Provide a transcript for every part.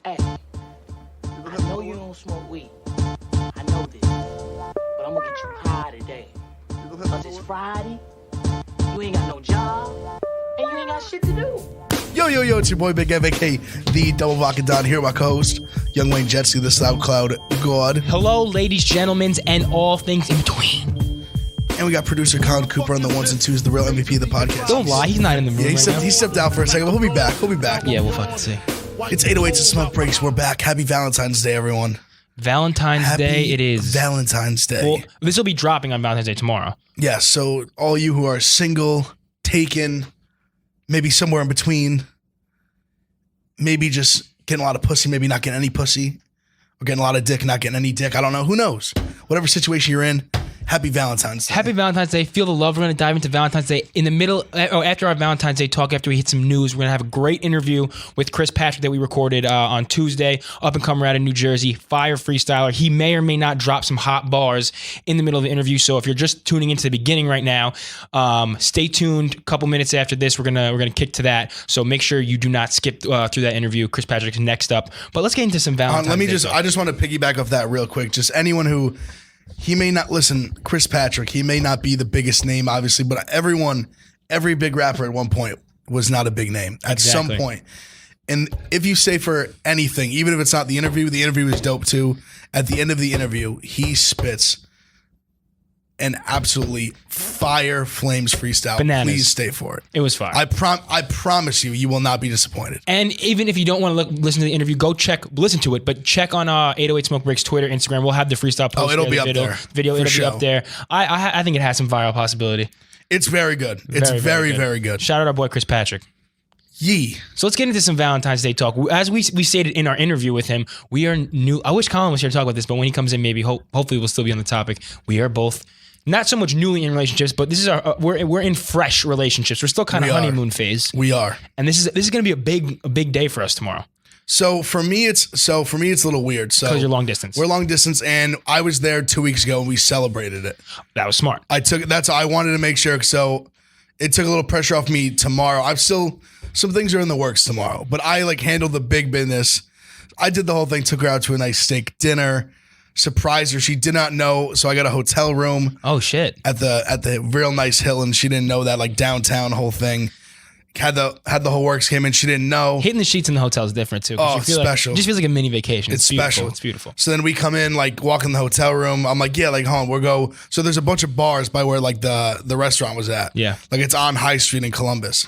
Hey, I know you don't smoke weed. I know this. But I'm gonna get you high today. Cause it's Friday, you ain't got no job, and you ain't got shit to do. Yo, it's your boy Big MK, the Double Vodka Don here, my co-host, Young Wayne Jetsy, the SoundCloud God. Hello, ladies, gentlemen, and all things in between. And we got producer Colin Cooper on the ones and twos, the real MVP of the podcast. Don't lie, he's not in the room He stepped out for a second, but he'll be back. Yeah, we'll fucking see. It's 808s and Smoke Breaks. We're back. Happy Valentine's Day, everyone. Valentine's Day it is. Valentine's Day. Well, this will be dropping on Valentine's Day tomorrow. Yeah, so all you who are single, taken, maybe somewhere in between, maybe just getting a lot of pussy, maybe not getting any pussy, or getting a lot of dick, not getting any dick. I don't know. Who knows? Whatever situation you're in, happy Valentine's Day. Happy Valentine's Day. Feel the love. We're going to dive into Valentine's Day in the middle. After our Valentine's Day talk, after we hit some news, we're going to have a great interview with XChrisPatrick that we recorded on Tuesday. Up and comer out of New Jersey. Fire freestyler. He may or may not drop some hot bars in the middle of the interview. So if you're just tuning into the beginning right now, stay tuned. A couple minutes after this, we're gonna kick to that. So make sure you do not skip through that interview. XChrisPatrick's next up. But let's get into some Valentine's Day. I just want to piggyback off that real quick. Just anyone who. He may not listen, XChrisPatrick, he may not be the biggest name, obviously, but every big rapper at one point was not a big name at some point. And if you say for anything, even if it's not the interview is dope too. At the end of the interview, he spits an absolutely fire flames freestyle. Bananas. Please stay for it. It was fire. I promise you will not be disappointed. And even if you don't want to listen to the interview, listen to it, but check on 808 Smoke Breaks Twitter, Instagram. We'll have the freestyle post. It'll be up there. It'll be up there. I think it has some viral possibility. It's very good. It's very good. Shout out our boy XChrisPatrick. Yee. So let's get into some Valentine's Day talk. As we stated in our interview with him, we are new. I wish Colin was here to talk about this, but when he comes in, maybe hopefully we'll still be on the topic. We are both not so much newly in relationships, but this is we're in fresh relationships. We're still kind of honeymoon phase. We are, and this is going to be a big day for us tomorrow. So for me, it's a little weird. So because you're long distance, we're long distance, and I was there 2 weeks ago, and we celebrated it. That was smart. I wanted to make sure. So it took a little pressure off me tomorrow. Some things are in the works tomorrow, but I handled the big business. I did the whole thing. Took her out to a nice steak dinner. Surprised her. She did not know, so I got a hotel room. Oh shit! At the real nice hill, and she didn't know that, downtown whole thing. Had the whole works, came in. She didn't know. Hitting the sheets in the hotel is different too. Oh, it's special. It just feels like a mini vacation. It's special. It's beautiful. So then we come in, walk in the hotel room. I'm like, yeah, hold on, we'll go. So there's a bunch of bars by where the restaurant was at. Yeah, it's on High Street in Columbus.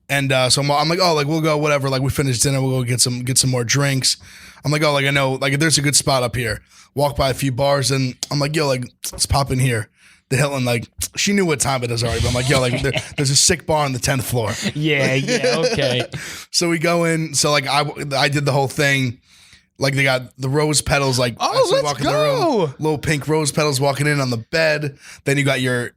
And so I'm like, oh, we'll go, whatever. We finished dinner, we'll go get some more drinks. I'm like, oh, I know, there's a good spot up here. Walk by a few bars, and I'm like, yo, let's pop in here. The Hilton, she knew what time it is already, but I'm like, yo, there's a sick bar on the 10th floor. Yeah, okay. So we go in. So I did the whole thing. They got the rose petals, let's go. Little pink rose petals walking in on the bed. Then you got your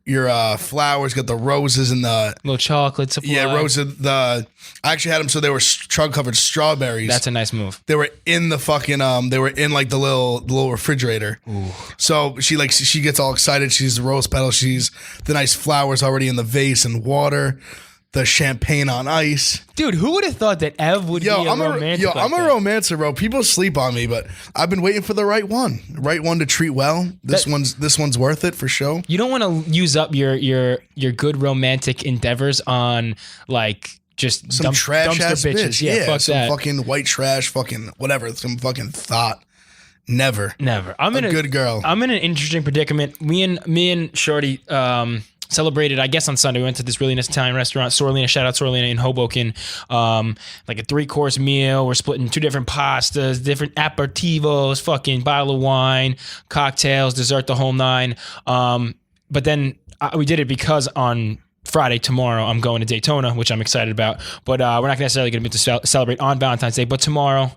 flowers, got the roses and the little chocolates. Yeah, roses. I actually had them so they were covered strawberries. That's a nice move. They were in the fucking they were in the little refrigerator. Ooh. So she gets all excited. She's the rose petals. She's the nice flowers already in the vase and water. The champagne on ice. Dude, who would have thought that Ev would be a romantic? I'm a romancer, bro. People sleep on me, but I've been waiting for the right one to treat well. This one's worth it for sure. You don't want to use up your good romantic endeavors on just some trash ass bitch. Yeah, fuck some that. Fucking white trash, fucking whatever. Some fucking thought. Never. I'm a good girl. I'm in an interesting predicament. Me and Shorty celebrated, I guess, on Sunday. We went to this really nice Italian restaurant, Sorlina. Shout out Sorlina in Hoboken. A 3-course meal. We're splitting 2 different pastas, different aperitivos, fucking bottle of wine, cocktails, dessert, the whole 9. But then we did it because on Friday, tomorrow, I'm going to Daytona, which I'm excited about. But we're not necessarily going to be able to celebrate on Valentine's Day. But tomorrow,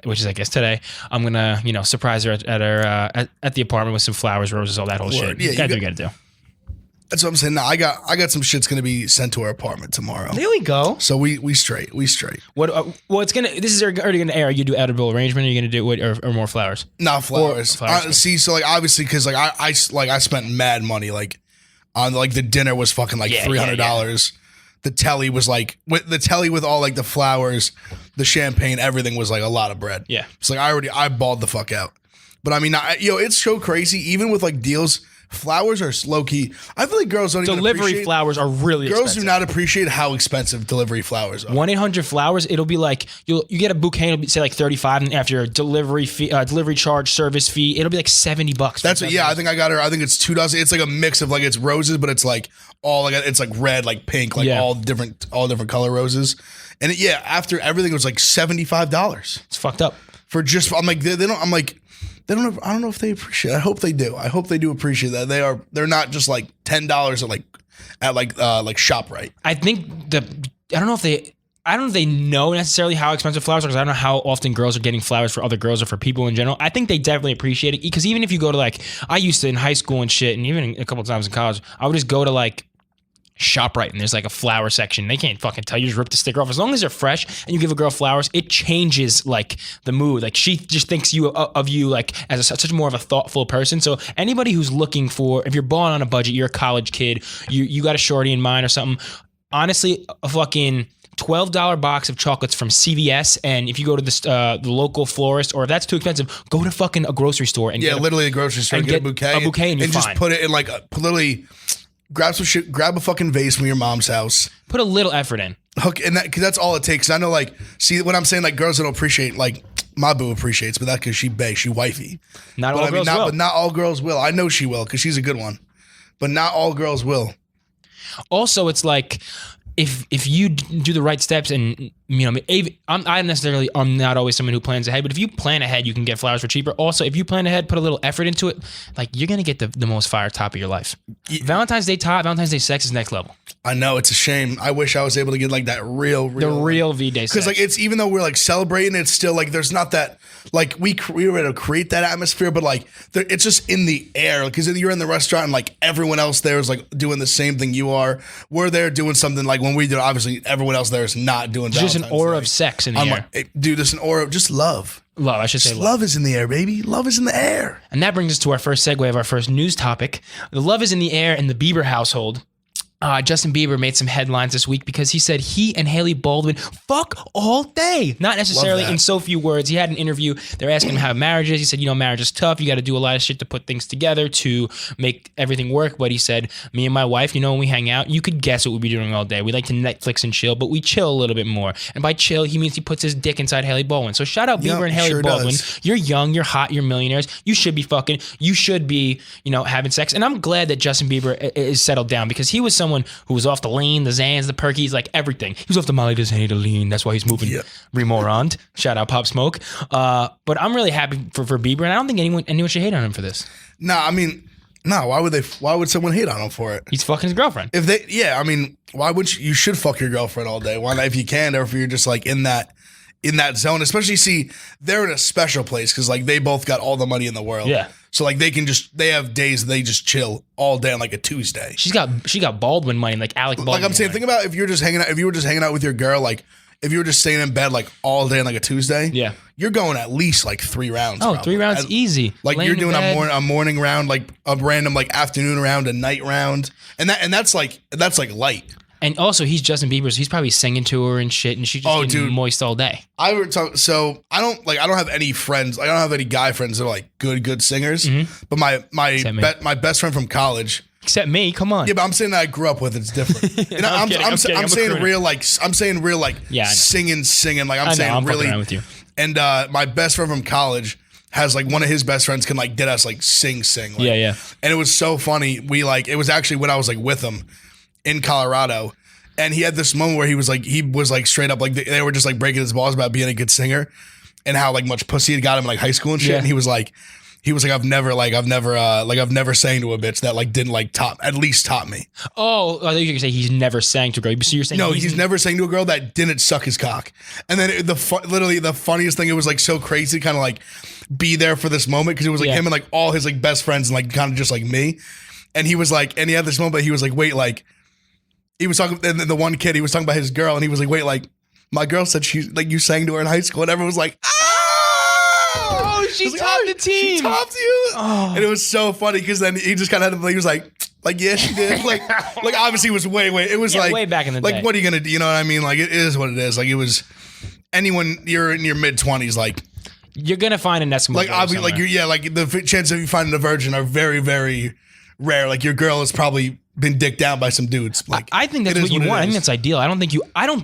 which is I guess today, I'm gonna surprise her at the apartment with some flowers, roses, all that whole shit. Yeah, you gotta do. That's what I'm saying. Now I got some shit's gonna be sent to our apartment tomorrow. There we go. So we straight. What? Well, it's gonna. This is already gonna air. You do edible arrangement. Or you gonna do it or more flowers? No flowers. See, so obviously because I spent mad money on the dinner was fucking $300. the telly was like the telly with all like the flowers, the champagne, everything was like a lot of bread. Yeah. It's like I balled the fuck out. But I mean, it's so crazy. Even with like deals, flowers are low key. I feel like girls don't even appreciate. Delivery flowers are really girls expensive. do not appreciate how expensive delivery flowers are. 1-800-Flowers. It'll be like you get a bouquet. It'll be say like $35, and after your delivery fee, delivery charge, service fee, it'll be like $70. That's what. Yeah, I think I got her. I think it's $2. It's like a mix of like it's roses, but it's like all like it's like red, like pink, like all different color roses. And after everything it was like $75. It's fucked up for just. I'm like they don't. I'm like. They don't. I don't know if they appreciate it. I hope they do. I hope they do appreciate that. They're not just like $10 at like ShopRite. I think I don't know if they know necessarily how expensive flowers are, because I don't know how often girls are getting flowers for other girls or for people in general. I think they definitely appreciate it, because even if you go to like, I used to in high school and shit, and even a couple of times in college, I would just go to like ShopRite and there's like a flower section. They can't fucking tell you, just rip the sticker off. As long as they're fresh and you give a girl flowers, it changes like the mood. Like she just thinks of you like as such more of a thoughtful person. So anybody who's looking for, if you're balling on a budget, you're a college kid, you got a shorty in mind or something, honestly, a fucking $12 box of chocolates from CVS, and if you go to the local florist, or if that's too expensive, go to fucking a grocery store and literally a grocery store and get a bouquet, and you're fine. Just put it in like literally. Grab some shit. Grab a fucking vase from your mom's house. Put a little effort in. Because that's all it takes. I know, like, see what I'm saying. Like, girls that don't appreciate, like, my boo appreciates, but that's because she wifey. Not all girls will. But not all girls will. I know she will because she's a good one. But not all girls will. Also, it's like if you do the right steps, and you know, I'm not always someone who plans ahead, but if you plan ahead, you can get flowers for cheaper. Also, if you plan ahead, put a little effort into it, like you're gonna get the most fire top of your life. Yeah. Valentine's Day sex is next level. I know, it's a shame. I wish I was able to get like that real the real V-Day sex. Because like it's, even though we're like celebrating, it's still like there's not that, like we were able to create that atmosphere, but like it's just in the air, because you're in the restaurant and like everyone else there is like doing the same thing you are. We're there doing something like when we do, obviously everyone else there is not doing. There's just an aura of sex in the air. Like, hey, dude, there's an aura of just love. Love, I should say love. Love is in the air, baby. Love is in the air. And that brings us to our first segue of our first news topic. The love is in the air in the Bieber household. Justin Bieber made some headlines this week because he said he and Hailey Baldwin fuck all day. Not necessarily in so few words. He had an interview. They're asking him how marriage is. He said, marriage is tough. You got to do a lot of shit to put things together to make everything work. But he said, me and my wife, when we hang out, you could guess what we'd be doing all day. We like to Netflix and chill, but we chill a little bit more. And by chill, he means he puts his dick inside Hailey Baldwin. So shout out Bieber and Hailey Baldwin. Does. You're young, you're hot, you're millionaires. You should be fucking. You should be, having sex. And I'm glad that Justin Bieber is settled down, because he was someone who was off the lean, the Xans, the Perkies, like everything. He was off the Molly, doesn't need to lean. That's why he's moving remorand. Shout out Pop Smoke. But I'm really happy for Bieber, and I don't think anyone should hate on him for this. No, why would someone hate on him for it? He's fucking his girlfriend. Why would you should fuck your girlfriend all day? Why not, if you can, or if you're just like in that zone, especially, see, they're in a special place because like they both got all the money in the world. Yeah. So like they have days they just chill all day on like a Tuesday. She got Baldwin money, like Alec Baldwin. Like I'm saying, think about if you were just hanging out with your girl, like if you were just staying in bed like all day on like a Tuesday. Yeah. You're going at least like 3 rounds. Oh, probably. 3 rounds easy. Like you're doing a morning round, like a random like afternoon round, a night round, and that's like light. And also, he's Justin Bieber, so he's probably singing to her and shit, and she's just getting moist all day. So I don't have any friends. I don't have any guy friends that are like good singers. Mm-hmm. But my best friend from college. Except me, come on. Yeah, but I'm saying that I grew up with. It's different. And I'm saying real like singing. Like I'm saying really. Around with you. And my best friend from college has like one of his best friends can like get us like sing. Like, yeah. And it was so funny. It was actually when I was like with him in Colorado, and he had this moment where he was like straight up like they were just like breaking his balls about being a good singer and how like much pussy had got him in like high school and shit. Yeah. And he was like I've never sang to a bitch that like didn't like at least top me. Oh, I thought you were gonna say he's never sang to a girl. So you're saying he's never sang to a girl that didn't suck his cock. And then literally the funniest thing, it was like so crazy to kind of like be there for this moment, because it was like him and like all his like best friends and like kind of just like me. And he was like, and he had this moment, but he was like, wait, like. He was talking, and the one kid, he was talking about his girl, and he was like, wait, like, my girl said you sang to her in high school, and everyone was like, oh, she topped the team. She topped you. Oh. And it was so funny, because then he just kind of had to, he was like, Like, yeah, she did. Like obviously it was way. It was like way back in the day. Like, what are you gonna do? You know what I mean? Like, it is what it is. Like, it was anyone. You're in your mid-20s, like you're gonna find an Eskimo. Like, obviously, like the chances of you finding a virgin are very, very rare. Like, your girl has probably been dicked down by some dudes. Like, I think that's what you want. I think that's ideal. I don't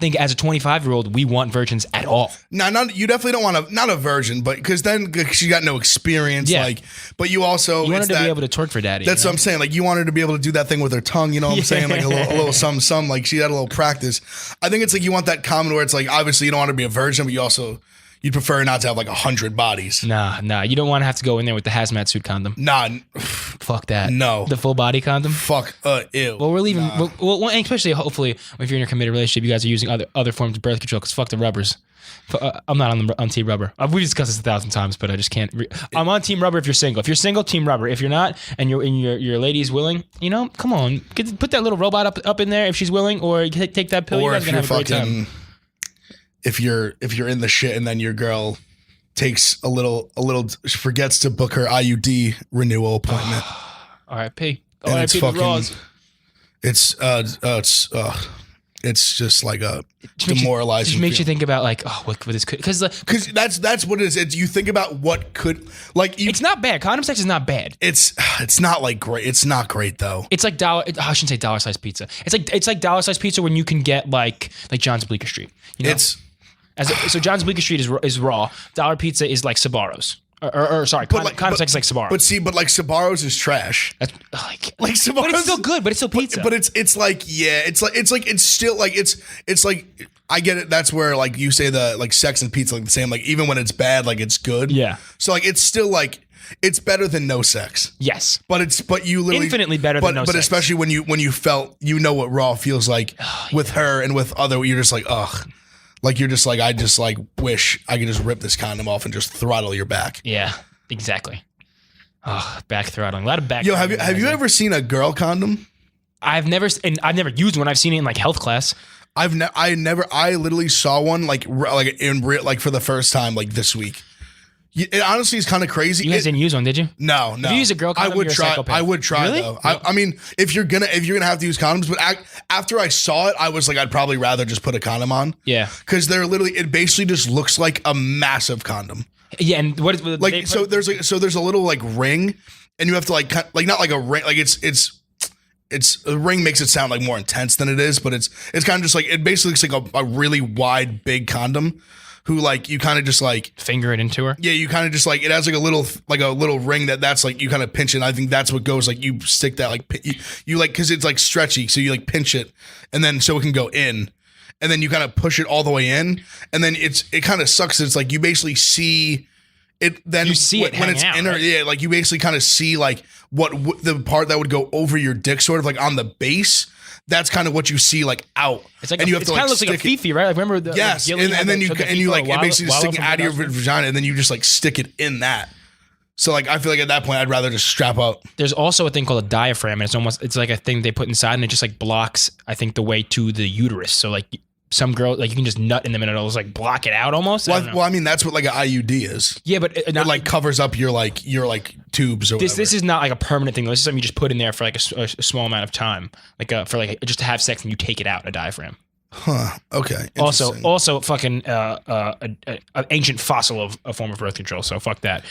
think as a 25-year-old we want virgins at all. No, you definitely don't want not a virgin, but because then she got no experience. Yeah. Like, but you also want her to be able to twerk for daddy. That's what I'm saying. Like, you want her to be able to do that thing with her tongue. You know what I'm saying? Like a little some. Like, she had a little practice. I think it's like you want that common where it's like obviously you don't want her to be a virgin, but you also. You'd prefer not to have like 100 bodies. Nah. You don't want to have to go in there with the hazmat suit condom. Nah. Fuck that. No. The full body condom? Fuck. Ew. Well, we're leaving. Nah. Well, and especially, hopefully, if you're in a committed relationship, you guys are using other forms of birth control because fuck the rubbers. I'm not on team rubber. We've discussed this 1,000 times, but I just can't. I'm on team rubber if you're single. If you're single, team rubber. If you're not, and your lady's willing, come on. Put that little robot up in there if she's willing, or take that pill. Or you guys if you're have a great time. If you're in the shit and then your girl takes a little forgets to book her IUD renewal appointment. R.I.P. And it's fucking. It's just like a demoralizing. It makes you think about like, what this could because that's what it is. You think about what could like. It's not bad. Condom sex is not bad. It's not like great. It's not great though. It's like I shouldn't say dollar size pizza. It's like dollar size pizza when you can get like John's Bleecker Street. You know? So John's Bleecker Street is raw. Dollar pizza is like Sbarro's. Or sorry, condom sex is like Sbarro's. But like Sbarro's is trash. That's like Sbarro's, but it's still good. But it's still pizza. But it's like it's still like it's like I get it. That's where like you say the like sex and pizza like the same. Like even when it's bad, like it's good. Yeah. So like it's still like it's better than no sex. Yes. But you literally infinitely better than no sex. But especially when you felt what raw feels like with her and with other. You're just like ugh. Like you're just like I just like wish I could just rip this condom off and just throttle your back. Yeah, exactly. Oh, back throttling. A lot of back. Yo, have you ever seen a girl condom? I've never used one. I've seen it in like health class. I literally saw one like for the first time like this week. It honestly is kind of crazy. You guys didn't use one, did you? No. If you use a girl condom, I would try. I would try really? though. I mean, if you're gonna have to use condoms, but after I saw it, I was like, I'd probably rather just put a condom on. Yeah. Because it basically just looks like a massive condom. Yeah, and what is like? So there's a little like ring, and you have to like not like a ring, like it's a ring makes it sound like more intense than it is, but it's kind of just like it basically looks like a really wide big condom. Who like you kind of just like finger it into her? Yeah, you kind of just like it has like a little ring that's like you kind of pinch it. And I think that's what goes like you stick that like you like because it's like stretchy, so you like pinch it and then so it can go in, and then you kind of push it all the way in, and then it kind of sucks. It's like you basically see it. Then you see it when it's in her. Right? Yeah, like you basically kind of see like what the part that would go over your dick, sort of like on the base. That's kind of what you see like out. It's like and you have to like looks like a fifi, right? Like remember the yes, like, and then you like it basically sticking out of your vagina, and then you just like stick it in that. So like I feel like at that point I'd rather just strap up. There's also a thing called a diaphragm, and it's like a thing they put inside, and it just like blocks I think the way to the uterus. So like some girl like you can just nut in them and it'll just like block it out almost. Well, I mean that's what like an IUD is. Yeah, but it like covers up your tubes or whatever. This is not like a permanent thing. This is something you just put in there for like a small amount of time, like for like just to have sex and you take it out. A diaphragm. Huh. Okay. Also, fucking an ancient fossil of a form of birth control. So fuck that.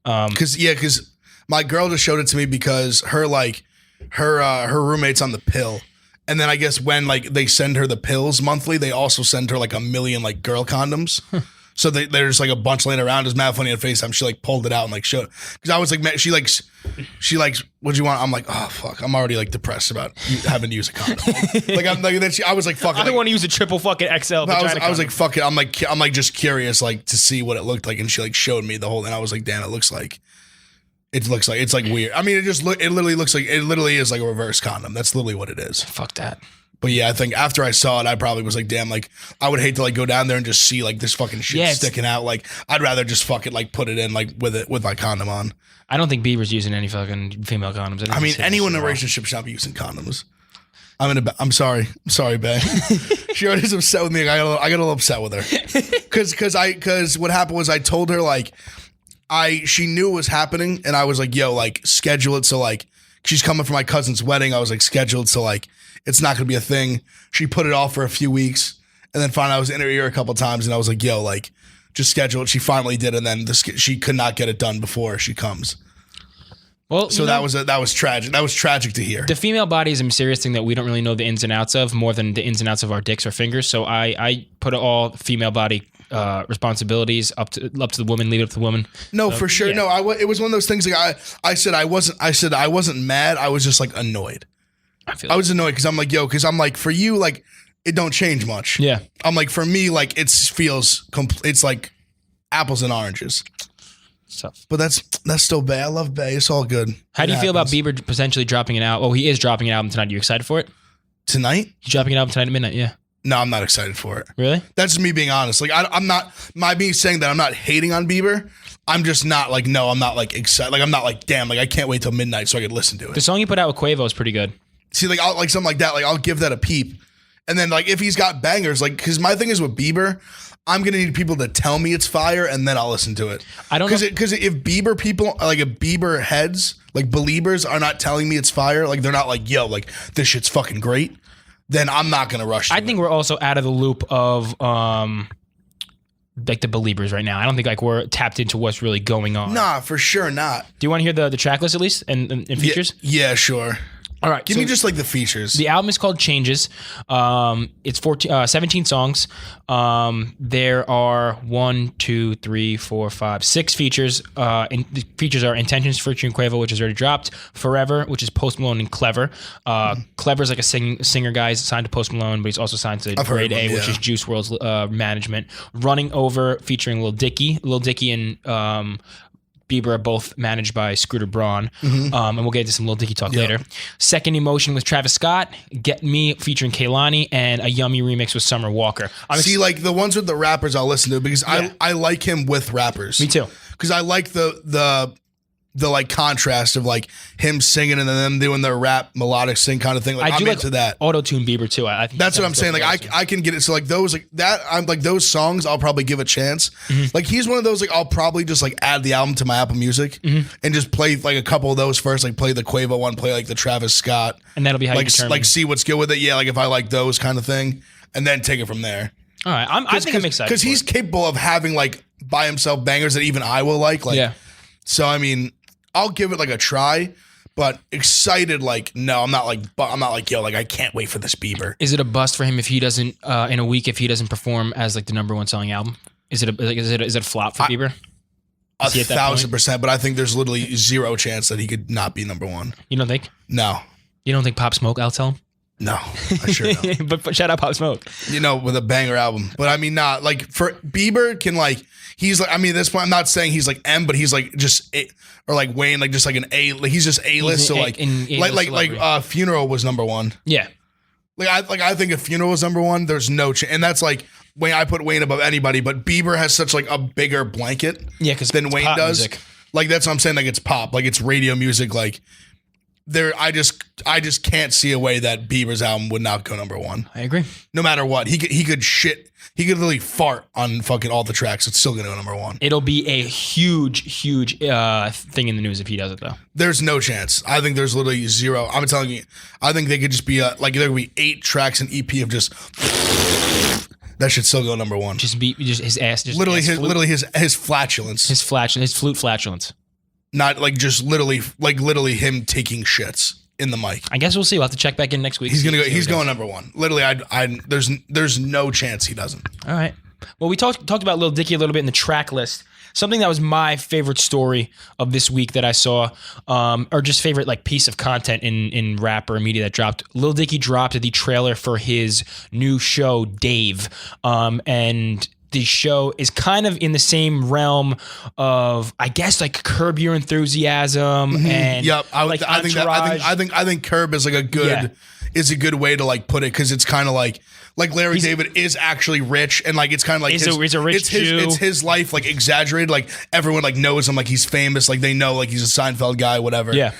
Because my girl just showed it to me because her roommate's on the pill. And then I guess when like they send her the pills monthly, they also send her like 1 million like girl condoms. So there's like a bunch laying around. It's mad funny on FaceTime. She like pulled it out and like showed. Because I was like, man, she likes, what'd you want? I'm like, oh fuck, I'm already like depressed about having to use a condom. I was like, fuck. I don't want to use a triple fucking XL. I was like, fuck it. I'm like just curious like to see what it looked like, and she like showed me the whole thing. I was like, damn, it looks like it's like weird. I mean, it literally is like a reverse condom. That's literally what it is. Fuck that. But yeah, I think after I saw it, I probably was like, damn, like I would hate to like go down there and just see like this fucking shit sticking out. Like I'd rather just fucking like put it in like with my condom on. I don't think Bieber's using any fucking female condoms. I mean, anyone in a relationship should not be using condoms. I'm sorry, babe. She already is upset with me. I got a little upset with her because what happened was I told her like she knew it was happening, and I was like, yo, like schedule it so like. she's coming for my cousin's wedding. I was like scheduled, so like it's not gonna be a thing. She put it off for a few weeks, and then finally I was in her ear a couple times, and I was like, yo, like just schedule it. She finally did, and then she could not get it done before she comes. Well, so that was tragic. That was tragic to hear. The female body is a mysterious thing that we don't really know the ins and outs of more than the ins and outs of our dicks or fingers. So I put all female body responsibilities up to the woman, leave it up to the woman. No, so, for sure. Yeah. No, it was one of those things. Like I said I wasn't mad. I was just like annoyed. I was annoyed because I'm like, yo, because I'm like, for you, like it don't change much. Yeah. I'm like, for me, like it feels it's like apples and oranges. Tough. But that's still Bay. I love Bay. It's all good. How do you feel about Bieber potentially dropping an album? Oh, he is dropping an album tonight. Are you excited for it? Tonight? He's dropping an album tonight at midnight, yeah. No, I'm not excited for it. Really? That's me being honest. Like I'm not me saying that I'm not hating on Bieber. I'm just not like, no, I'm not like excited. Like I'm not like, damn, like I can't wait till midnight so I could listen to it. The song you put out with Quavo is pretty good. See, like I'll like something like that, like I'll give that a peep. And then like if he's got bangers, like because my thing is with Bieber, I'm gonna need people to tell me it's fire, and then I'll listen to it. I don't know because if Bieber people, like if Bieber heads, like believers, are not telling me it's fire, like they're not like, yo, like this shit's fucking great, then I'm not gonna rush. I think we're also out of the loop of like the believers right now. I don't think like we're tapped into what's really going on. Nah, for sure not. Do you want to hear the track list at least and features? Yeah, sure. All right, give me just like the features. The album is called Changes. It's 17 songs. There are 6 features. And the features are Intentions featuring Quavo, which is already dropped. Forever, which is Post Malone and Clever. Clever is like a singer guy. He's signed to Post Malone, but he's also signed to Grade A, which is Juice WRLD's management. Running Over featuring Lil Dicky. Lil Dicky and Bieber are both managed by Scooter Braun. And we'll get into some Lil Dicky talk later. Second Emotion with Travis Scott. Get Me featuring Kehlani, and a Yummy remix with Summer Walker. See, like the ones with the rappers I'll listen to because I like him with rappers. Me too. Because I like the like contrast of like him singing and then them doing their rap melodic sing kind of thing. Like I'm into that. Auto-tune Bieber too. I think that's what I'm saying. Like I can get it. So like those like that. I'm like those songs. I'll probably give a chance. Like he's one of those like I'll probably just like add the album to my Apple Music and just play like a couple of those first. Like play the Quavo one, play like the Travis Scott, and that'll be how like you determine. Like see what's good with it. Yeah, like if I like those kind of thing, and then take it from there. All right, I think I'm excited because he's capable of having like by himself bangers that even I will like. Like so I mean. I'll give it like a try, but excited like no, I'm not like yo, like I can't wait for this Bieber. Is it a bust for him if he doesn't in a week if he doesn't perform as like the #1 selling album? Is it a flop for Bieber? 1,000%, but I think there's literally zero chance that he could not be #1. You don't think? No. You don't think Pop Smoke outsell him? No, I sure don't. but shout out Pop Smoke. You know, with a banger album. But I mean, not like for Bieber can like he's like I mean at this point I'm not saying he's like M, but he's like just or like Wayne, like just like an A, like he's just A-list. So like Funeral was #1. Yeah. I think if Funeral was #1, there's no chance, and that's like Wayne. I put Wayne above anybody, but Bieber has such like a bigger blanket, than Wayne does. Music. Like that's what I'm saying. Like it's pop, like it's radio music. Like there, I just can't see a way that Bieber's album would not go #1. I agree. No matter what, he could shit. He could literally fart on fucking all the tracks. It's still gonna go #1. It'll be a huge thing in the news if he does it though. There's no chance. I think there's literally zero. I'm telling you. I think they could just be like there could be 8 tracks an EP of just that should still go #1. Just his ass. Just literally his flatulence. His flute flatulence. Not like just literally him taking shits in the mic. I guess we'll see. We'll have to check back in next week. He's gonna go. He's going #1. Literally, there's no chance he doesn't. All right. Well, we talked about Lil Dicky a little bit in the track list. Something that was my favorite story of this week that I saw, or just favorite like piece of content in rap or media that dropped. Lil Dicky dropped the trailer for his new show, Dave, and the show is kind of in the same realm of, I guess, like Curb Your Enthusiasm and I think Curb is like a good way to like put it because it's kind of like Larry David is actually rich and like it's kind of like he's a rich Jew. It's his life like exaggerated, like everyone like knows him, like he's famous, like they know like he's a Seinfeld guy, whatever. Yeah,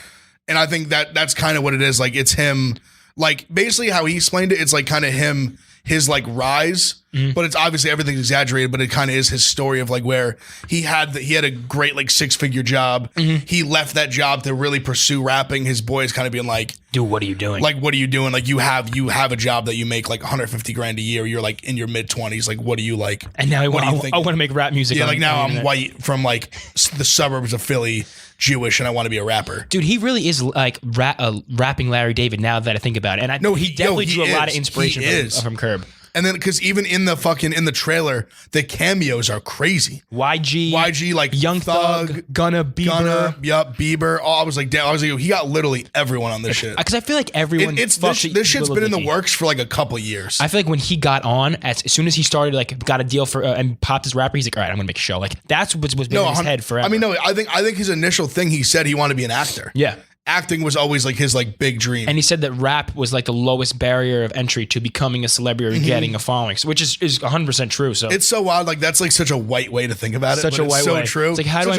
and I think that's kind of what it is. Like it's him, like basically how he explained it. It's like kind of him his like rise, but it's obviously everything's exaggerated, but it kind of is his story of like where he had a great like 6-figure job. He left that job to really pursue rapping. His boys kind of being like, dude, what are you doing? Like, what are you doing? Like you have a job that you make like 150 grand a year. You're like in your mid 20s. Like, what do you like? And now I want to make rap music. Yeah. Like now I'm white from like the suburbs of Philly, Jewish, and I want to be a rapper. Dude, he really is like rapping Larry David now that I think about it. And I know he definitely drew a lot of inspiration from Curb. And then, because even in the trailer, the cameos are crazy. YG, like Young Thug, Gunna, Bieber. Oh, I was like, he got literally everyone on this shit. Because I feel like everyone. This shit's been in the works for like a couple years. I feel like when he got on, as soon as he started, like got a deal for and popped his rapper, he's like, all right, I'm gonna make a show. Like that's what's been in his head forever. I mean, no, I think his initial thing, he said he wanted to be an actor. Yeah. Acting was always like his like big dream. And he said that rap was like the lowest barrier of entry to becoming a celebrity or getting a following, which is 100% true. So it's so wild. Like that's like such a white way to think about it. Such a white way. So true. It's like how do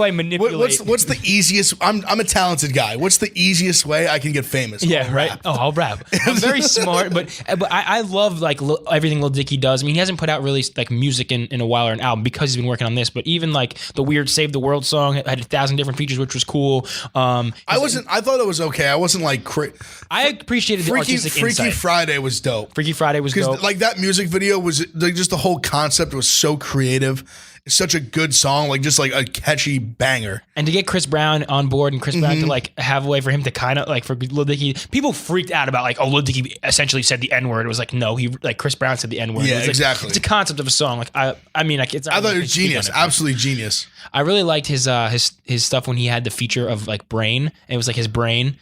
I manipulate? What's the easiest? I'm a talented guy. What's the easiest way I can get famous? Yeah, right. Oh, I'll rap. I'm very smart, but I love like everything Lil Dicky does. I mean, he hasn't put out really like music in a while or an album because he's been working on this. But even like the weird "Save the World" song had 1,000 different features, which was cool. I thought it was okay. I wasn't like. I appreciated the artistic insight. Freaky Friday was dope. Freaky Friday was dope. Like that music video was like just the whole concept was so creative. It's such a good song, like just like a catchy banger. And to get Chris Brown on board and Chris Brown to like have a way for him to kind of like for Lil Dicky, people freaked out about like, oh, Lil Dicky essentially said the N-word. It was like, no, he like Chris Brown said the N-word. Yeah, it was exactly. Like, it's a concept of a song. Like I mean, like it's. I thought it was genius, absolutely genius. I really liked his stuff when he had the feature of like Brain. And it was like his brain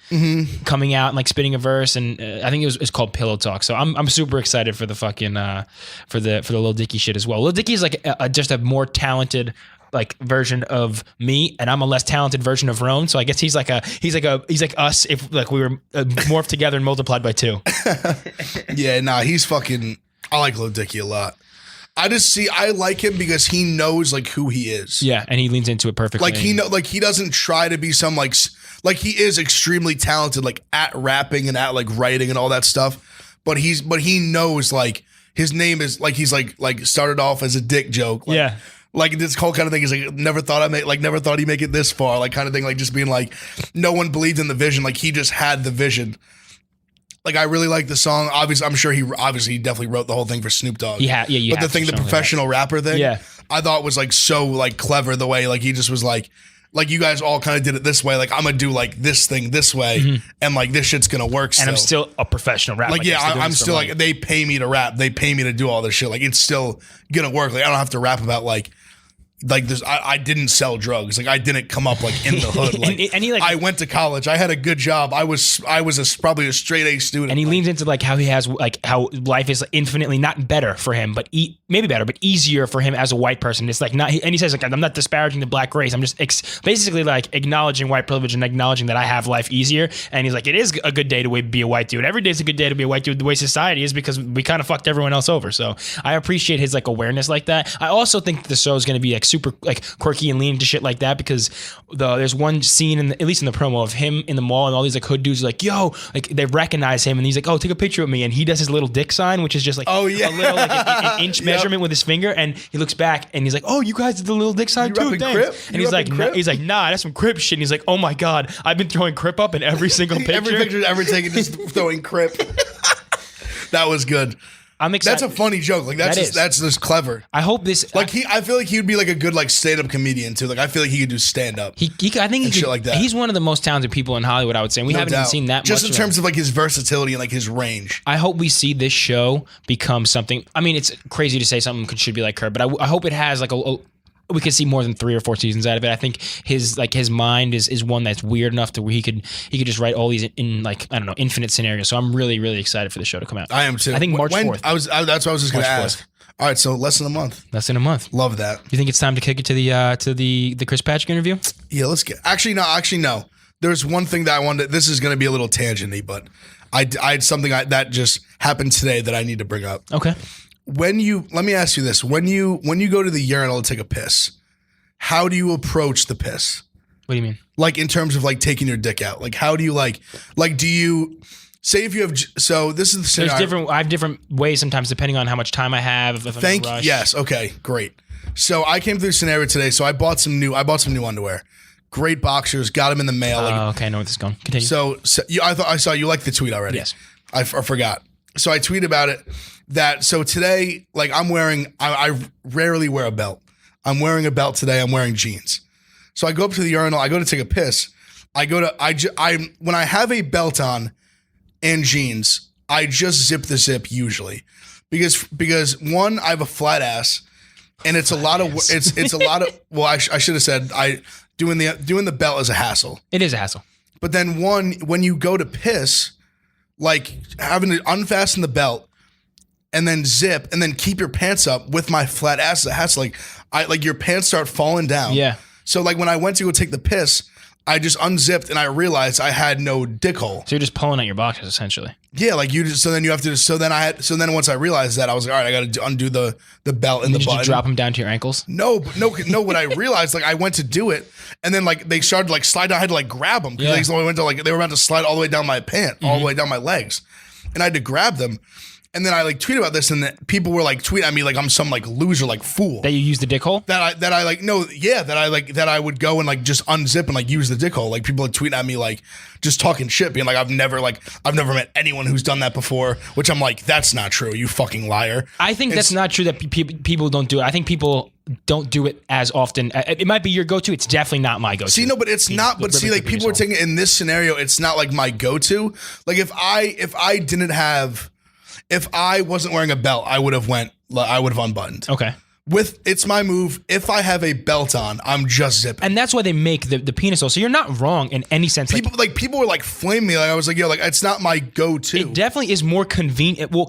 coming out and like spitting a verse, and I think it's called Pillow Talk. So I'm super excited for the fucking for the Lil Dicky shit as well. Lil Dicky is like just a more talented like version of me, and I'm a less talented version of Roan. So I guess he's like us if like we were morphed together and multiplied by 2. Yeah, nah, he's fucking. I like Lil Dicky a lot. I like him because he knows like who he is. Yeah, and he leans into it perfectly. Like he doesn't try to be some like he is extremely talented like at rapping and at like writing and all that stuff. But he knows like his name is like he's like started off as a dick joke. Like, yeah. Like this whole kind of thing is like never thought he'd make it this far, like kind of thing, like just being like no one believed in the vision, like he just had the vision. Like I really like the song. Obviously, I'm sure he definitely wrote the whole thing for Snoop Dogg. Yeah. But the thing, the professional rapper thing, yeah, I thought was like so like clever the way like he just was like you guys all kind of did it this way. Like I'm gonna do like this thing this way, and like this shit's gonna work. And I'm still a professional rapper. Like yeah, I'm still like they pay me to rap. They pay me to do all this shit. Like it's still gonna work. Like I don't have to rap about like this. I didn't sell drugs. Like I didn't come up like in the hood. Like, and he, like, I went to college. I had a good job. I was probably a straight A student. And he leans into like how he has like how life is infinitely not better for him, but maybe better, but easier for him as a white person. It's like not. And he says like I'm not disparaging the black race. I'm just basically like acknowledging white privilege and acknowledging that I have life easier. And he's like, it is a good day to be a white dude. Every day is a good day to be a white dude. The way society is, because we kind of fucked everyone else over. So I appreciate his like awareness like that. I also think the show is going to be like super like quirky and lean into shit like that, because there's one scene at least in the promo of him in the mall and all these like hood dudes are like, yo, like they recognize him and he's like, oh, take a picture of me, and he does his little dick sign, which is just like a little like an inch measurement with his finger, and he looks back and he's like, oh, you guys did the little dick sign too, thanks. And he's like, nah, that's some Crip shit. And he's like, oh my god, I've been throwing Crip up in every single picture. Every picture ever taken, just throwing Crip. That was good. I'm excited. That's a funny joke. Like that's just clever. I hope this. Like I feel like he would be like a good like stand-up comedian too. Like I feel like he could do stand-up. I think he shit like that. He's one of the most talented people in Hollywood, I would say. We haven't even seen that just much in terms of like his versatility and like his range. I hope we see this show become something. I mean, it's crazy to say something should be like her, but I hope it has like we could see more than 3 or 4 seasons out of it. I think his mind is one that's weird enough to where he could just write all these in like, I don't know, infinite scenarios. So I'm really, really excited for the show to come out. I am too. I think March 4th. That's what I was just going to ask. All right, so less than a month. Less than a month. Love that. You think it's time to kick it to the Chris Patrick interview? Yeah, let's get. Actually, no. There's one thing that I wanted. This is going to be a little tangenty, but I had something that just happened today that I need to bring up. Okay. Let me ask you this: when you go to the urinal to take a piss, how do you approach the piss? What do you mean? Like in terms of like taking your dick out, like how do you like do you Say if you have, so this is the scenario. I have different ways sometimes depending on how much time I have. If I'm in a rush. Yes. Okay. Great. So I came through a scenario today. So I bought some new underwear. Great boxers. Got them in the mail. Okay. I know where this is going. Continue. So I saw you liked the tweet already. Yes. I forgot. So I tweeted about it so today, like I'm wearing, I rarely wear a belt. I'm wearing a belt today. I'm wearing jeans. So I go up to the urinal. I go to take a piss. When I have a belt on and jeans, I just zip the zip usually because one, I have a flat ass and it's a lot of, well, I should have said doing the belt is a hassle. It is a hassle. But then when you go to piss, like having to unfasten the belt and then zip and then keep your pants up with my flat ass, it has like your pants start falling down. Yeah. So like when I went to go take the piss, I just unzipped and I realized I had no dick hole. So you're just pulling at your boxers essentially. Yeah, like then once I realized that, I was like, all right, I got to undo the belt and the button. Did you drop them down to your ankles? No. What I realized, like I went to do it, and then like they started to like slide down. I had to like grab them because they were about to slide all the way down my pant, all the way down my legs, and I had to grab them. And then I like tweeted about this, and people were like tweeting at me like I'm some like loser, like fool. That you use the dick hole? That I would go and like just unzip and like use the dick hole. Like people would tweet at me like just talking shit, being like I've never met anyone who's done that before. Which I'm like, that's not true, you fucking liar. I think that's not true that people don't do it. I think people don't do it as often. It might be your go-to. It's definitely not my go-to. See, no, but it's not. But see, like people were taking it in this scenario. It's not like my go-to. Like if I wasn't wearing a belt, I would have unbuttoned. Okay. It's my move. If I have a belt on, I'm just zipping. And that's why they make the penis hole. So you're not wrong in any sense. People were like flaming me. Like I was like, yo, like it's not my go-to. It definitely is more convenient. Well,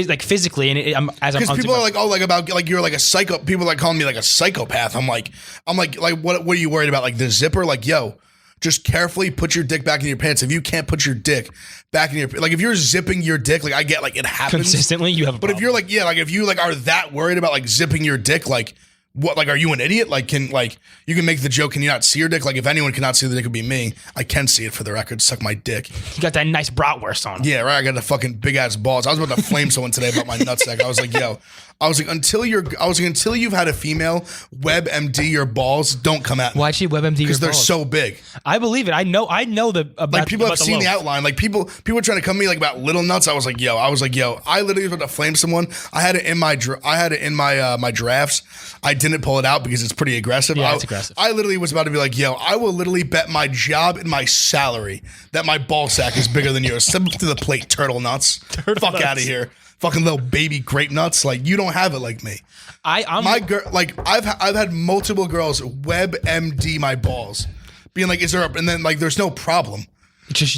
like physically, and because people are like, oh, like about like you're like a psycho. People are like calling me like a psychopath. I'm like, what are you worried about? Like the zipper? Like, yo, just carefully put your dick back in your pants. If you can't put your dick back in your, like if you're zipping your dick, like I get like it happens consistently, you have a problem. But if you're like, yeah, like if you like are that worried about like zipping your dick, like what, like are you an idiot? Like you can make the joke, can you not see your dick? Like if anyone cannot see the dick, it would be me. I can see it for the record, suck my dick. You got that nice bratwurst on. Yeah, right. I got the fucking big ass balls. I was about to flame someone today about my nutsack. I was like, yo. Until you've had a female WebMD your balls, don't come at me. Why'd she WebMD your balls? Because they're so big. I believe it. I know about like people about have seen the outline. Like people were trying to come to me like about little nuts. I was like, yo. I literally was about to flame someone. I had it in my my drafts. I didn't pull it out because it's pretty aggressive. Yeah, it's aggressive. I literally was about to be like, yo, I will literally bet my job and my salary that my ball sack is bigger than yours. Step to the plate, turtle nuts. Fuck out of here. Fucking little baby grape nuts. Like you don't have it like me. I've had multiple girls WebMD my balls, being like, is there and then like there's no problem.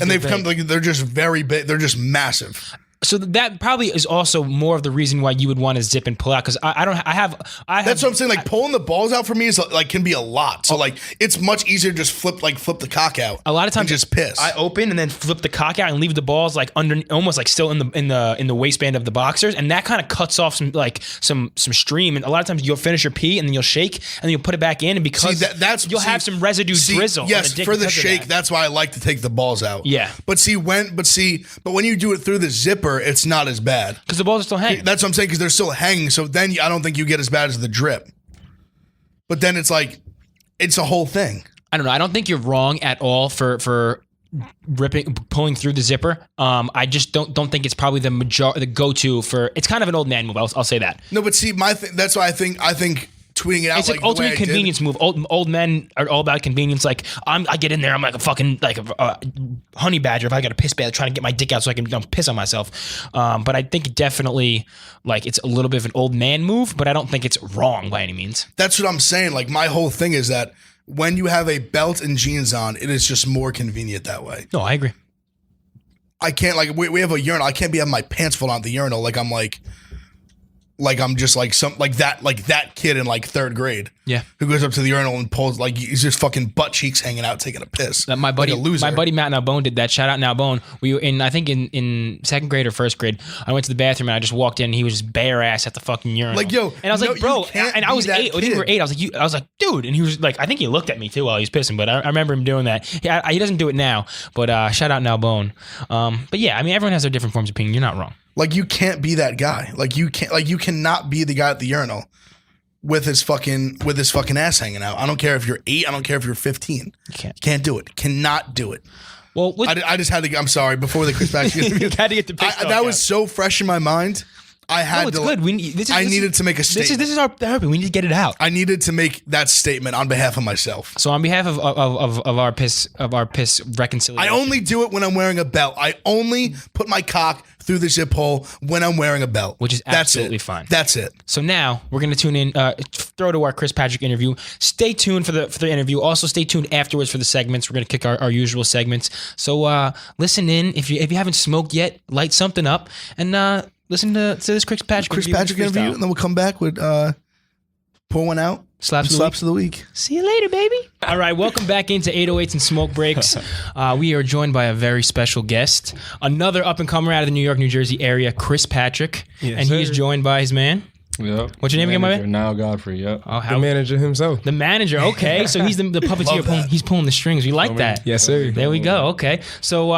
And they've come like they're just very big. They're just massive. So that probably is also more of the reason why you would want to zip and pull out because I have. That's what I'm saying. Like pulling the balls out for me is like can be a lot. So like it's much easier to just flip the cock out. A lot of times just piss. I open and then flip the cock out and leave the balls like under, almost like still in the waistband of the boxers, and that kind of cuts off some stream. And a lot of times you'll finish your pee and then you'll shake and then you'll put it back in, and because you'll have some residue drizzle. Yes, on the dick for the shake. That's why I like to take the balls out. Yeah. But when you do it through the zipper, it's not as bad because the balls are still hanging. That's what I'm saying, because they're still hanging. So then I don't think you get as bad as the drip. But then it's like it's a whole thing. I don't know. I don't think you're wrong at all for pulling through the zipper. I just don't think it's probably the go-to for. It's kind of an old man move. I'll say that. No, but see, that's why I think tweeting it out. It's like ultimate convenience move. Old men are all about convenience. Like I get in there, I'm like a fucking like a honey badger. If I got a piss bad, trying to get my dick out so I can piss on myself. But I think definitely like it's a little bit of an old man move, but I don't think it's wrong by any means. That's what I'm saying. Like my whole thing is that when you have a belt and jeans on, it is just more convenient that way. No, I agree. I can't like we have a urinal. I can't be having my pants full on at the urinal. Like I'm like. like I'm just like that kid in like 3rd grade. Yeah. Who goes up to the urinal and pulls like he's just fucking butt cheeks hanging out taking a piss. My buddy, like a loser. my buddy Matt Nalbone did that. Shout out Nalbone. We were I think in 2nd grade or 1st grade, I went to the bathroom and I just walked in and he was just bare ass at the fucking urinal. Like, yo. And I was like, bro, and I was 8. I think we were 8. I was like, dude. And he was like, I think he looked at me too while he was pissing, but I remember him doing that. He doesn't do it now, but shout out Nalbone. But yeah, I mean, everyone has their different forms of opinion. You're not wrong. Like you can't be that guy. Like you cannot be the guy at the urinal with his fucking ass hanging out. I don't care if you're 8. I don't care if you're 15. You can't do it. Cannot do it. Well, I just had to. I'm sorry. Before the ChrisPatrick interview, you had to get the piss that was so fresh in my mind. I had to. Good. I needed to make a statement. This is our therapy. We need to get it out. I needed to make that statement on behalf of myself. So on behalf of our piss reconciliation, I only do it when I'm wearing a belt. I only put my cock through the zip hole when I'm wearing a belt, which is absolutely fine. That's it. So now we're gonna tune in, throw to our ChrisPatrick interview. Stay tuned for the interview. Also, stay tuned afterwards for the segments. We're gonna kick our usual segments. So listen in. If you haven't smoked yet, light something up and listen to this ChrisPatrick interview, and then we'll come back with pour one out. Slaps of the week. See you later, baby. All right, welcome back into 808s and Smoke Breaks. We are joined by a very special guest, another up-and-comer out of the New York, New Jersey area, ChrisPatrick. Yes, and he is joined by his man. Yep. What's your name again, my man? Now Godfrey, yep. Oh, the manager himself. The manager, okay. So he's the puppeteer. He's pulling the strings. We like that. Yes, sir. There we go. Okay. So,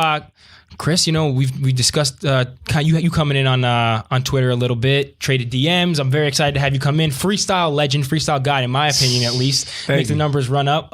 Chris, you know, we discussed you coming in on Twitter a little bit, traded DMs. I'm very excited to have you come in. Freestyle legend, freestyle guy, in my opinion, at least. Make the numbers run up.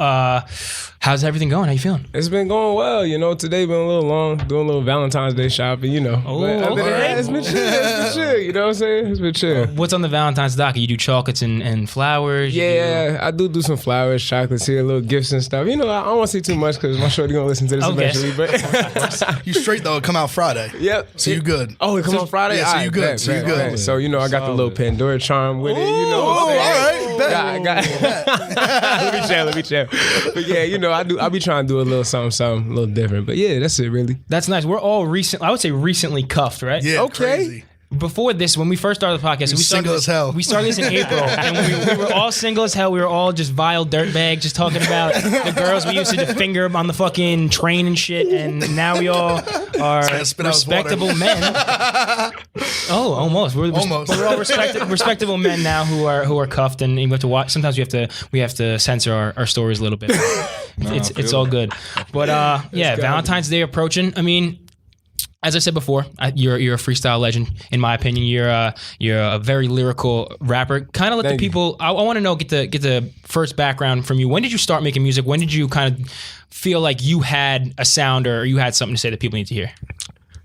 How's everything going? How you feeling? It's been going well. You know, today been a little long, doing a little Valentine's Day shopping, you know. Oh, okay. It's been chill. It's been chill. You know what I'm saying? It's been chill. What's on the Valentine's docket? You do chocolates and flowers? Yeah, I do some flowers, chocolates here, little gifts and stuff. You know, I don't want to say too much because my shorty going to listen to this eventually. But you straight, though. It come out Friday. Yep. So you good. Oh, it come out Friday? Yeah, so you good. So you good. So, you know, I got the little Pandora charm with it. You know what I'm saying? All right. Let me chill. But yeah, you know, I be trying to do a little something a little different. But yeah, that's it really. That's nice. We're all recently cuffed, right? Yeah, okay. Crazy. Before this, when we first started the podcast, we started as hell. We started this in April, and we were all single as hell. We were all just vile dirtbags, just talking about the girls we used to finger on the fucking train and shit. And now we all are respectable men. Oh, almost. We're all respectable men now who are cuffed, and we have to watch. Sometimes we have to censor our stories a little bit. It's all good. But yeah, Valentine's Day approaching. I mean, as I said before, you're a freestyle legend, in my opinion. You're a very lyrical rapper. Kind of let the people. I want to know, get the first background from you. When did you start making music? When did you kind of feel like you had a sound or you had something to say that people need to hear?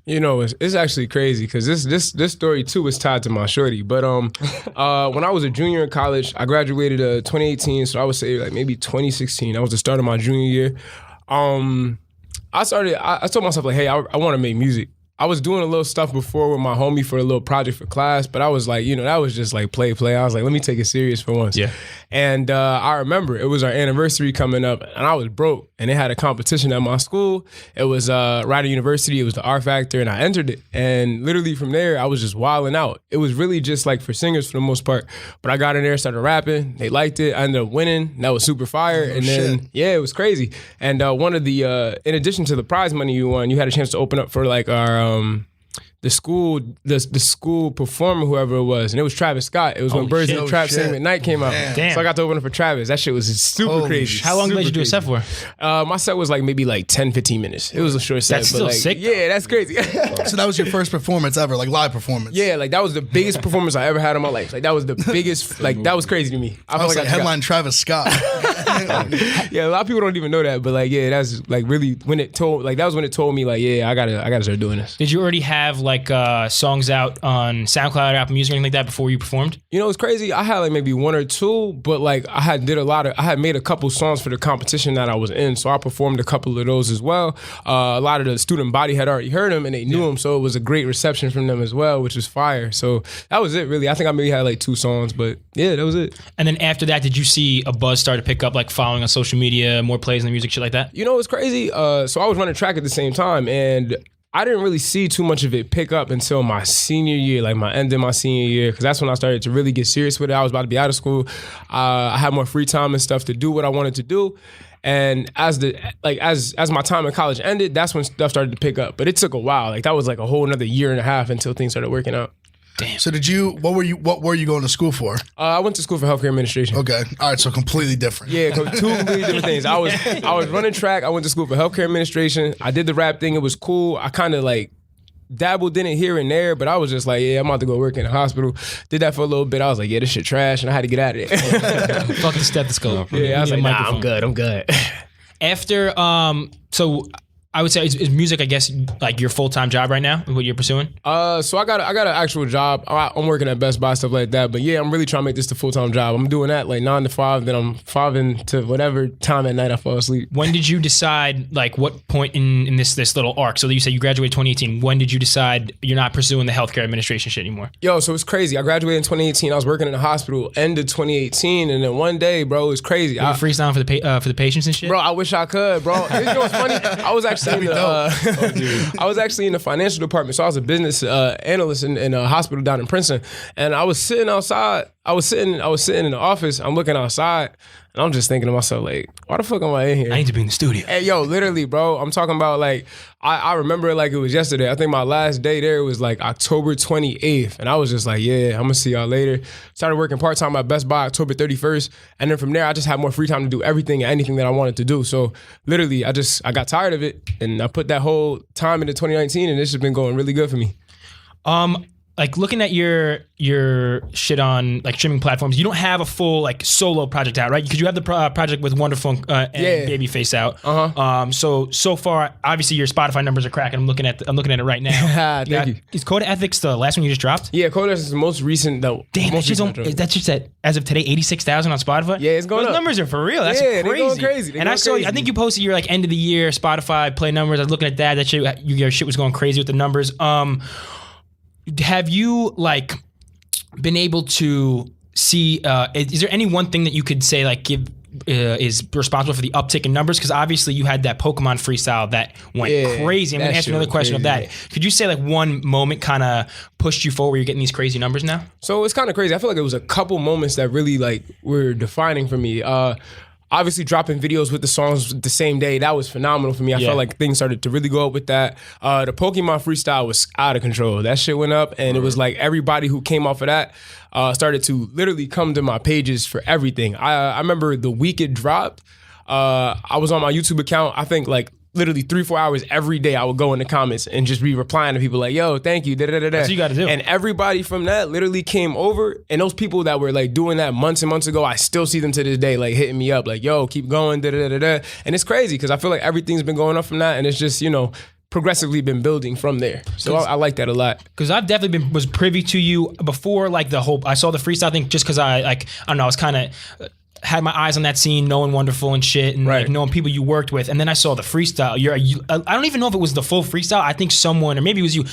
You know, it's actually crazy because this story too is tied to my shorty. But when I was a junior in college, I graduated 2018, so I would say like maybe 2016. That was the start of my junior year. I told myself, like, hey, I want to make music. I was doing a little stuff before with my homie for a little project for class, but I was like, you know, that was just like play. I was like, let me take it serious for once. Yeah. And I remember it was our anniversary coming up, and I was broke, and they had a competition at my school. It was Rider University. It was the R Factor, and I entered it. And literally from there, I was just wilding out. It was really just like for singers for the most part. But I got in there, started rapping. They liked it. I ended up winning. That was super fire. And then, yeah, it was crazy. And one of the, in addition to the prize money you won, you had a chance to open up for like our, the school performer, whoever it was, and it was Travis Scott. It was when Birds in the Trap Sing McKnight came out. Damn. So I got to open up for Travis. That shit was super crazy. How long did you do a set for? My set was like maybe like 10-15 minutes. It was a short set. That's still like, sick. Yeah, that's crazy. So that was your first performance ever, like live performance? Yeah, like that was the biggest performance I ever had in my life. Like that was the biggest, like that was crazy to me. I was like headline Travis Scott. Yeah, a lot of people don't even know that, but like, yeah, that's like really when it told, like that was when it told me like, yeah, I gotta start doing this. Did you already have like songs out on SoundCloud, Apple Music, or anything like that before you performed? You know, it's crazy. I had like maybe one or two, but like I had made a couple songs for the competition that I was in, so I performed a couple of those as well. A lot of the student body had already heard them and they knew them, so it was a great reception from them as well, which was fire. So that was it, really. I think I maybe had like 2 songs, but yeah, that was it. And then after that, did you see a buzz start to pick up, like following on social media, more plays in the music, shit like that? You know, it's crazy. So I was running track at the same time, and I didn't really see too much of it pick up until my senior year, like my end of my senior year, because that's when I started to really get serious with it. I was about to be out of school. I had more free time and stuff to do what I wanted to do. And as my time in college ended, that's when stuff started to pick up. But it took a while. Like that was like a whole another year and a half until things started working out. Damn. So what were you going to school for? I went to school for healthcare administration. Okay. All right. So completely different. Yeah, two completely different things. I was running track. I went to school for healthcare administration. I did the rap thing. It was cool. I kind of like dabbled in it here and there, but I was just like, yeah, I'm about to go work in a hospital. Did that for a little bit. I was like, yeah, this shit trash, and I had to get out of there. Fuck the stethoscope. Yeah, I was like, nah, I'm good. After, so I would say is music, I guess, like your full-time job right now, what you're pursuing? So I got an actual job. I'm working at Best Buy, stuff like that. But yeah, I'm really trying to make this the full-time job. I'm doing that like 9 to 5, then I'm 5 to whatever time at night I fall asleep. When did you decide, like what point in this little arc? So you said you graduated 2018. When did you decide you're not pursuing the healthcare administration shit anymore? Yo, so it's crazy. I graduated in 2018. I was working in a hospital end of 2018. And then one day, bro, it was crazy. You were freestyling for the patients and shit? Bro, I wish I could, bro. You know what's funny? I was actually I was actually in the financial department, so I was a business analyst in a hospital down in Princeton, and I was sitting outside. I was sitting in the office. I'm looking outside, and I'm just thinking to myself, like, why the fuck am I in here? I need to be in the studio. Hey, yo, literally, bro. I'm talking about like I remember it like it was yesterday. I think my last day there was like October 28th, and I was just like, yeah, I'm gonna see y'all later. Started working part time at Best Buy October 31st, and then from there I just had more free time to do everything and anything that I wanted to do. So literally, I got tired of it, and I put that whole time into 2019, and this has been going really good for me. Like looking at your shit on like streaming platforms, you don't have a full like solo project out, right? Because you have the project with Wonderful and Babyface out. So far, obviously your Spotify numbers are cracking. I'm looking at it right now. Thank you. Is Code of Ethics the last one you just dropped? Yeah, Code of Ethics is the most recent though. Damn, that's just at as of today 86,000 on Spotify. Yeah, it's going Those up. numbers are for real. That's crazy. They're going crazy. And I saw, I think you posted your like end of the year Spotify play numbers. I was looking at that. That shit, your shit was going crazy with the numbers. Have you like been able to see? Is there any one thing that you could say like is responsible for the uptick in numbers? Because obviously you had that Pokemon freestyle that went crazy. I'm gonna ask you another question of that. Could you say like one moment kind of pushed you forward where you're getting these crazy numbers now? So it's kind of crazy. I feel like it was a couple moments that really like were defining for me. Obviously dropping videos with the songs the same day, that was phenomenal for me. I felt like things started to really go up with that. The Pokemon freestyle was out of control. That shit went up, and it was like everybody who came off of that started to literally come to my pages for everything. I remember the week it dropped, I was on my YouTube account, I think like literally 3-4 hours every day. I would go in the comments and just be replying to people like, yo, thank you, da-da-da-da. That's what you gotta do. And everybody from that literally came over, and those people that were like doing that months and months ago, I still see them to this day like hitting me up like, yo, keep going, da-da-da-da. And it's crazy because I feel like everything's been going up from that, and it's just, you know, progressively been building from there. So I like that a lot. Because I've definitely was privy to you before like the whole, I saw the freestyle thing just because I don't know, I was kind of had my eyes on that scene, knowing Wonderful and shit, and like knowing people you worked with, and then I saw the freestyle. I don't even know if it was the full freestyle. I think someone, or maybe it was you,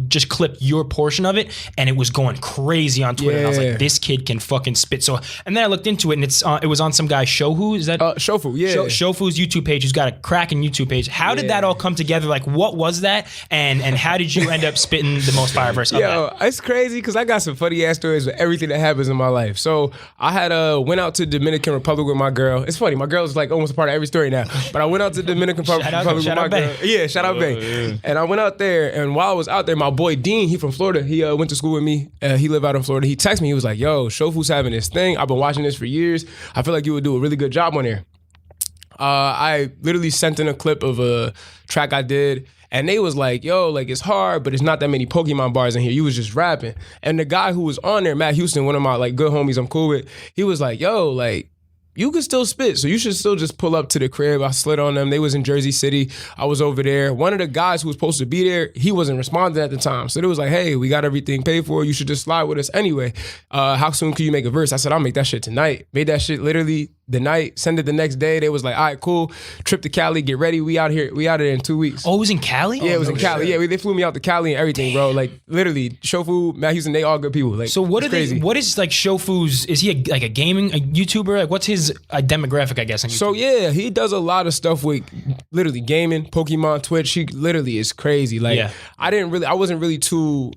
just clipped your portion of it, and it was going crazy on Twitter. And I was like, this kid can fucking spit. So, and then I looked into it, and it was on some guy Shofu. Is that Shofu? Yeah, Shofu's YouTube page. Who's got a cracking YouTube page. How did that all come together? Like, what was that? And how did you end up spitting the most fire verse? Yo, it's crazy because I got some funny ass stories with everything that happens in my life. So I had went out to Dominican Republic with my girl. It's funny, my girl is like almost a part of every story now. But I went out to Dominican Republic with my girl. Yeah, shout out Bay. Yeah. And I went out there, and while I was out there, my boy Dean, he from Florida, he went to school with me. He lived out in Florida. He texted me, he was like, yo, Shofu's having this thing. I've been watching this for years. I feel like you would do a really good job on there. I literally sent in a clip of a track I did, and they was like, yo, like it's hard, but it's not that many Pokemon bars in here. You was just rapping. And the guy who was on there, Matt Houston, one of my like good homies I'm cool with, he was like, yo, like, you can still spit, so you should still just pull up to the crib. I slid on them. They was in Jersey City. I was over there. One of the guys who was supposed to be there, he wasn't responding at the time. So they was like, hey, we got everything paid for. You should just slide with us anyway. How soon can you make a verse? I said, I'll make that shit tonight. Made that shit literally the night, send it the next day. They was like, all right, cool. Trip to Cali, get ready. We out here in 2 weeks. Oh, it was in Cali? Yeah, it was in Cali. Yeah, they flew me out to Cali and everything, bro. Like literally, Shofu, Matt Houston, they all good people. Like, so what is like Shofu's? Is he a YouTuber? Like, what's his demographic? I guess. On YouTube? So yeah, he does a lot of stuff with literally gaming, Pokemon, Twitch. He literally is crazy. Like, I wasn't really too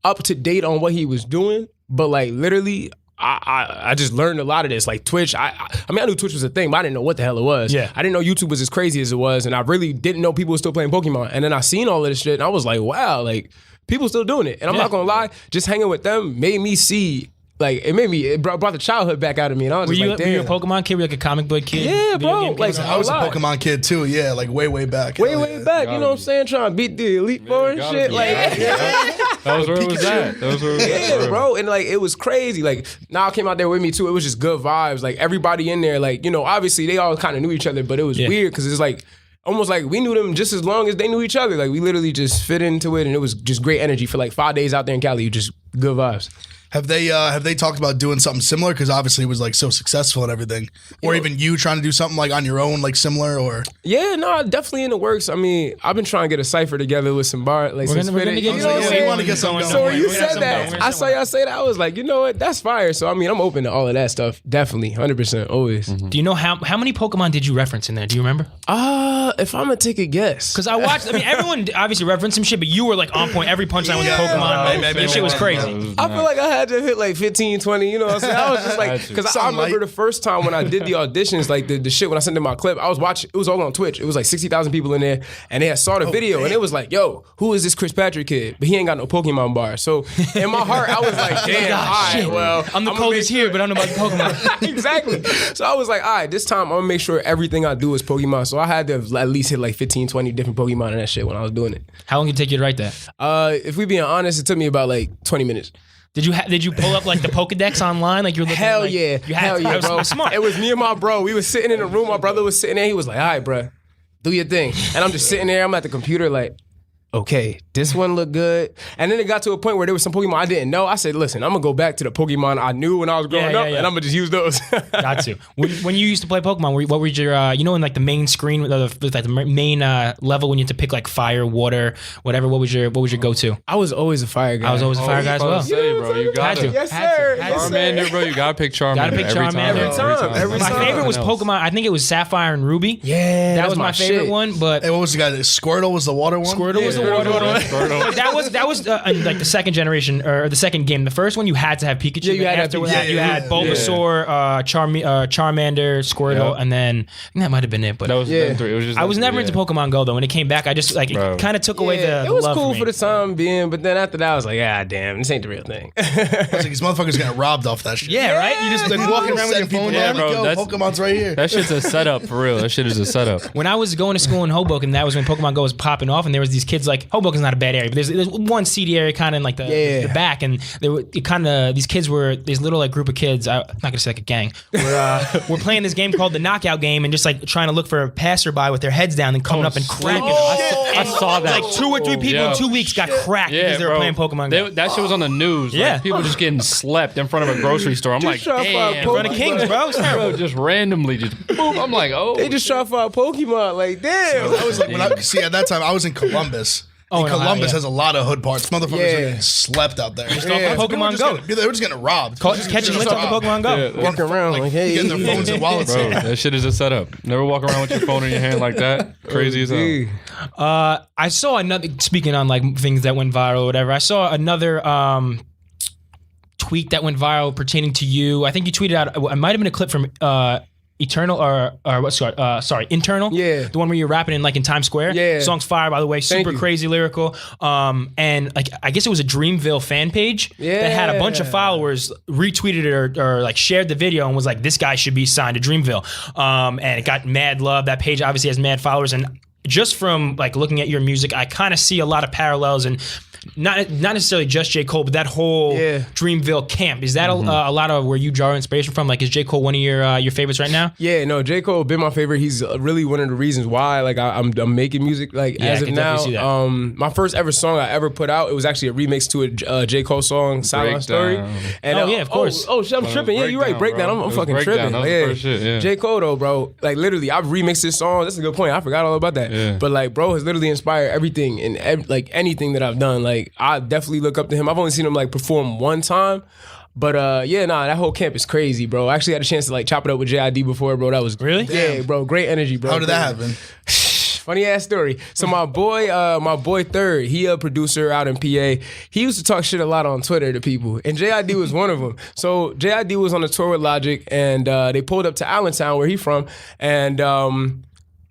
up to date on what he was doing, but like literally. I just learned a lot of this, like Twitch. I mean, I knew Twitch was a thing, but I didn't know what the hell it was. Yeah. I didn't know YouTube was as crazy as it was, and I really didn't know people were still playing Pokemon. And then I seen all of this shit, and I was like, wow, like people still doing it. And I'm not gonna lie, just hanging with them made me see. Like it brought the childhood back out of me, and I was like, damn. Were you a Pokemon kid? Were you like a comic book kid? Yeah, bro. Like I was a Pokemon kid too. Yeah, like way back. Way back. You know what I'm saying? Trying to beat the Elite Four and shit. Like, that was where it was at. Yeah, bro. And like it was crazy. Like Niall came out there with me too. It was just good vibes. Like everybody in there, like, you know, obviously they all kind of knew each other, but it was weird because it's like almost like we knew them just as long as they knew each other. Like we literally just fit into it, and it was just great energy for like 5 days out there in Cali. Just good vibes. Have they talked about doing something similar? Because obviously it was like so successful and everything. Or even you trying to do something like on your own, like similar, or yeah, no, definitely in the works. I mean, I've been trying to get a cipher together with some bar, like we're some gonna get you want to get something. So when you said that, I saw y'all say that, I was like, you know what, that's fire. So I mean, I'm open to all of that stuff. Definitely, 100%, always. Mm-hmm. Do you know how many Pokemon did you reference in there? Do you remember? If I'm gonna take a guess, because I watched. I mean, everyone obviously referenced some shit, but you were like on point. Every punchline was a Pokemon. That shit was crazy. I feel like I had to hit like 15, 20, you know what I'm saying? I was just like, because I remember the first time when I did the auditions, like the shit when I sent in my clip, I was watching, it was all on Twitch. It was like 60,000 people in there, and they had saw the video, and it was like, yo, who is this XChrisPatrick kid? But he ain't got no Pokemon bar. So in my heart, I was like, damn, all right, well. I'm the coldest here, but I don't know about the Pokemon. Exactly. So I was like, all right, this time I'm gonna make sure everything I do is Pokemon. So I had to at least hit like 15, 20 different Pokemon in that shit when I was doing it. How long did it take you to write that? If we being honest, it took me about like 20 minutes. Did you pull up like the Pokedex online? Like you're looking Hell like, yeah. You had Hell yeah, bro. Smart. It was me and my bro. We was sitting in the room. My brother was sitting there. He was like, all right, bro, do your thing. And I'm just sitting there. I'm at the computer like, okay, this one looked good. And then it got to a point where there was some Pokemon I didn't know. I said, listen, I'm going to go back to the Pokemon I knew when I was growing up, and I'm going to just use those. Got to. When you used to play Pokemon, what was your, in like the main screen, like the main level when you had to pick like fire, water, whatever, what was your go-to? I was always a fire guy. I was always a fire guy as well. Say, bro, you got to. Yes, sir. Charmander, bro, you got to pick Charmander. Got to pick Charmander. Every time. My favorite was Pokemon. I think it was Sapphire and Ruby. Yeah, that was my favorite one. But hey, what was the guy? Squirtle was the water one? Squirtle was the water one. But that was like the second generation or the second game. The first one you had to have Pikachu. Yeah, you had after that you had Bulbasaur, Charmander, Squirtle, and then I think that might have been it. But that was the three. It was just I was never into Pokemon Go though. When it came back, I just like it kind of took away the. It was love cool for for the time being, but then after that, I was like, ah, damn, this ain't the real thing. I was like, these motherfuckers getting robbed off that shit. Yeah, right. You just like walking around with your phone. Yeah, bro. Pokemon's right here. That shit's a setup for real. That shit is a setup. When I was going to school in Hoboken, that was when Pokemon Go was popping off, and there was these kids like Hoboken's not a bad area, but there's one seedy area kind of in like the back, and they were kind of these kids were this little like group of kids. I'm not gonna say like a gang. We're playing this game called the Knockout Game, and just like trying to look for a passerby with their heads down and coming up and cracking. I saw that. Like 2 or 3 people in 2 weeks got cracked because they were playing Pokemon Go. That shit was on the news. Yeah, like, people just getting slept in front of a grocery store. I'm like, damn, in front of Kings, bro. It's terrible. Bro, just randomly, just boom. I'm like, oh, they just try for a Pokemon. Like, damn. I was like, at that time I was in Columbus. Columbus has a lot of hood parts. Motherfuckers are getting slept out there. Pokemon Go. They were just getting robbed. Just catching licks off the Pokemon Go. Walking around like, hey. Getting their phones and wallets. bro, that shit is a setup. Never walk around with your phone in your hand like that. Crazy as hell. I saw another, speaking on like things that went viral or whatever, I saw another tweet that went viral pertaining to you. I think you tweeted out, it might have been a clip from Eternal Internal. Yeah. The one where you're rapping in Times Square. Yeah. Song's fire, by the way. Super crazy lyrical. And like I guess it was a Dreamville fan page that had a bunch of followers retweeted it or like shared the video and was like, this guy should be signed to Dreamville. And it got mad love. That page obviously has mad followers. And just from like looking at your music, I kind of see a lot of parallels and not necessarily just J. Cole, but that whole Dreamville camp. Is that a lot of where you draw inspiration from? Like, is J. Cole one of your favorites right now? Yeah, no, J. Cole been my favorite. He's really one of the reasons why like I'm making music like as of now. My first ever song I ever put out, it was actually a remix to a J. Cole song, Silent Story. And of course. I'm tripping. Yeah, you're right. Breakdown. I'm fucking tripping. Yeah. J. Cole though, bro. Like literally, I've remixed this song. That's a good point. I forgot all about that. Yeah. But like, bro has literally inspired everything and like anything that I've done. Like, I definitely look up to him. I've only seen him like perform one time. But that whole camp is crazy, bro. I actually had a chance to like chop it up with JID before, bro. That was really? Yeah, bro. Great energy, bro. How did that happen? Funny ass story. So my boy Third, he a producer out in PA. He used to talk shit a lot on Twitter to people, and JID was one of them. So JID was on a tour with Logic, and they pulled up to Allentown, where he from, and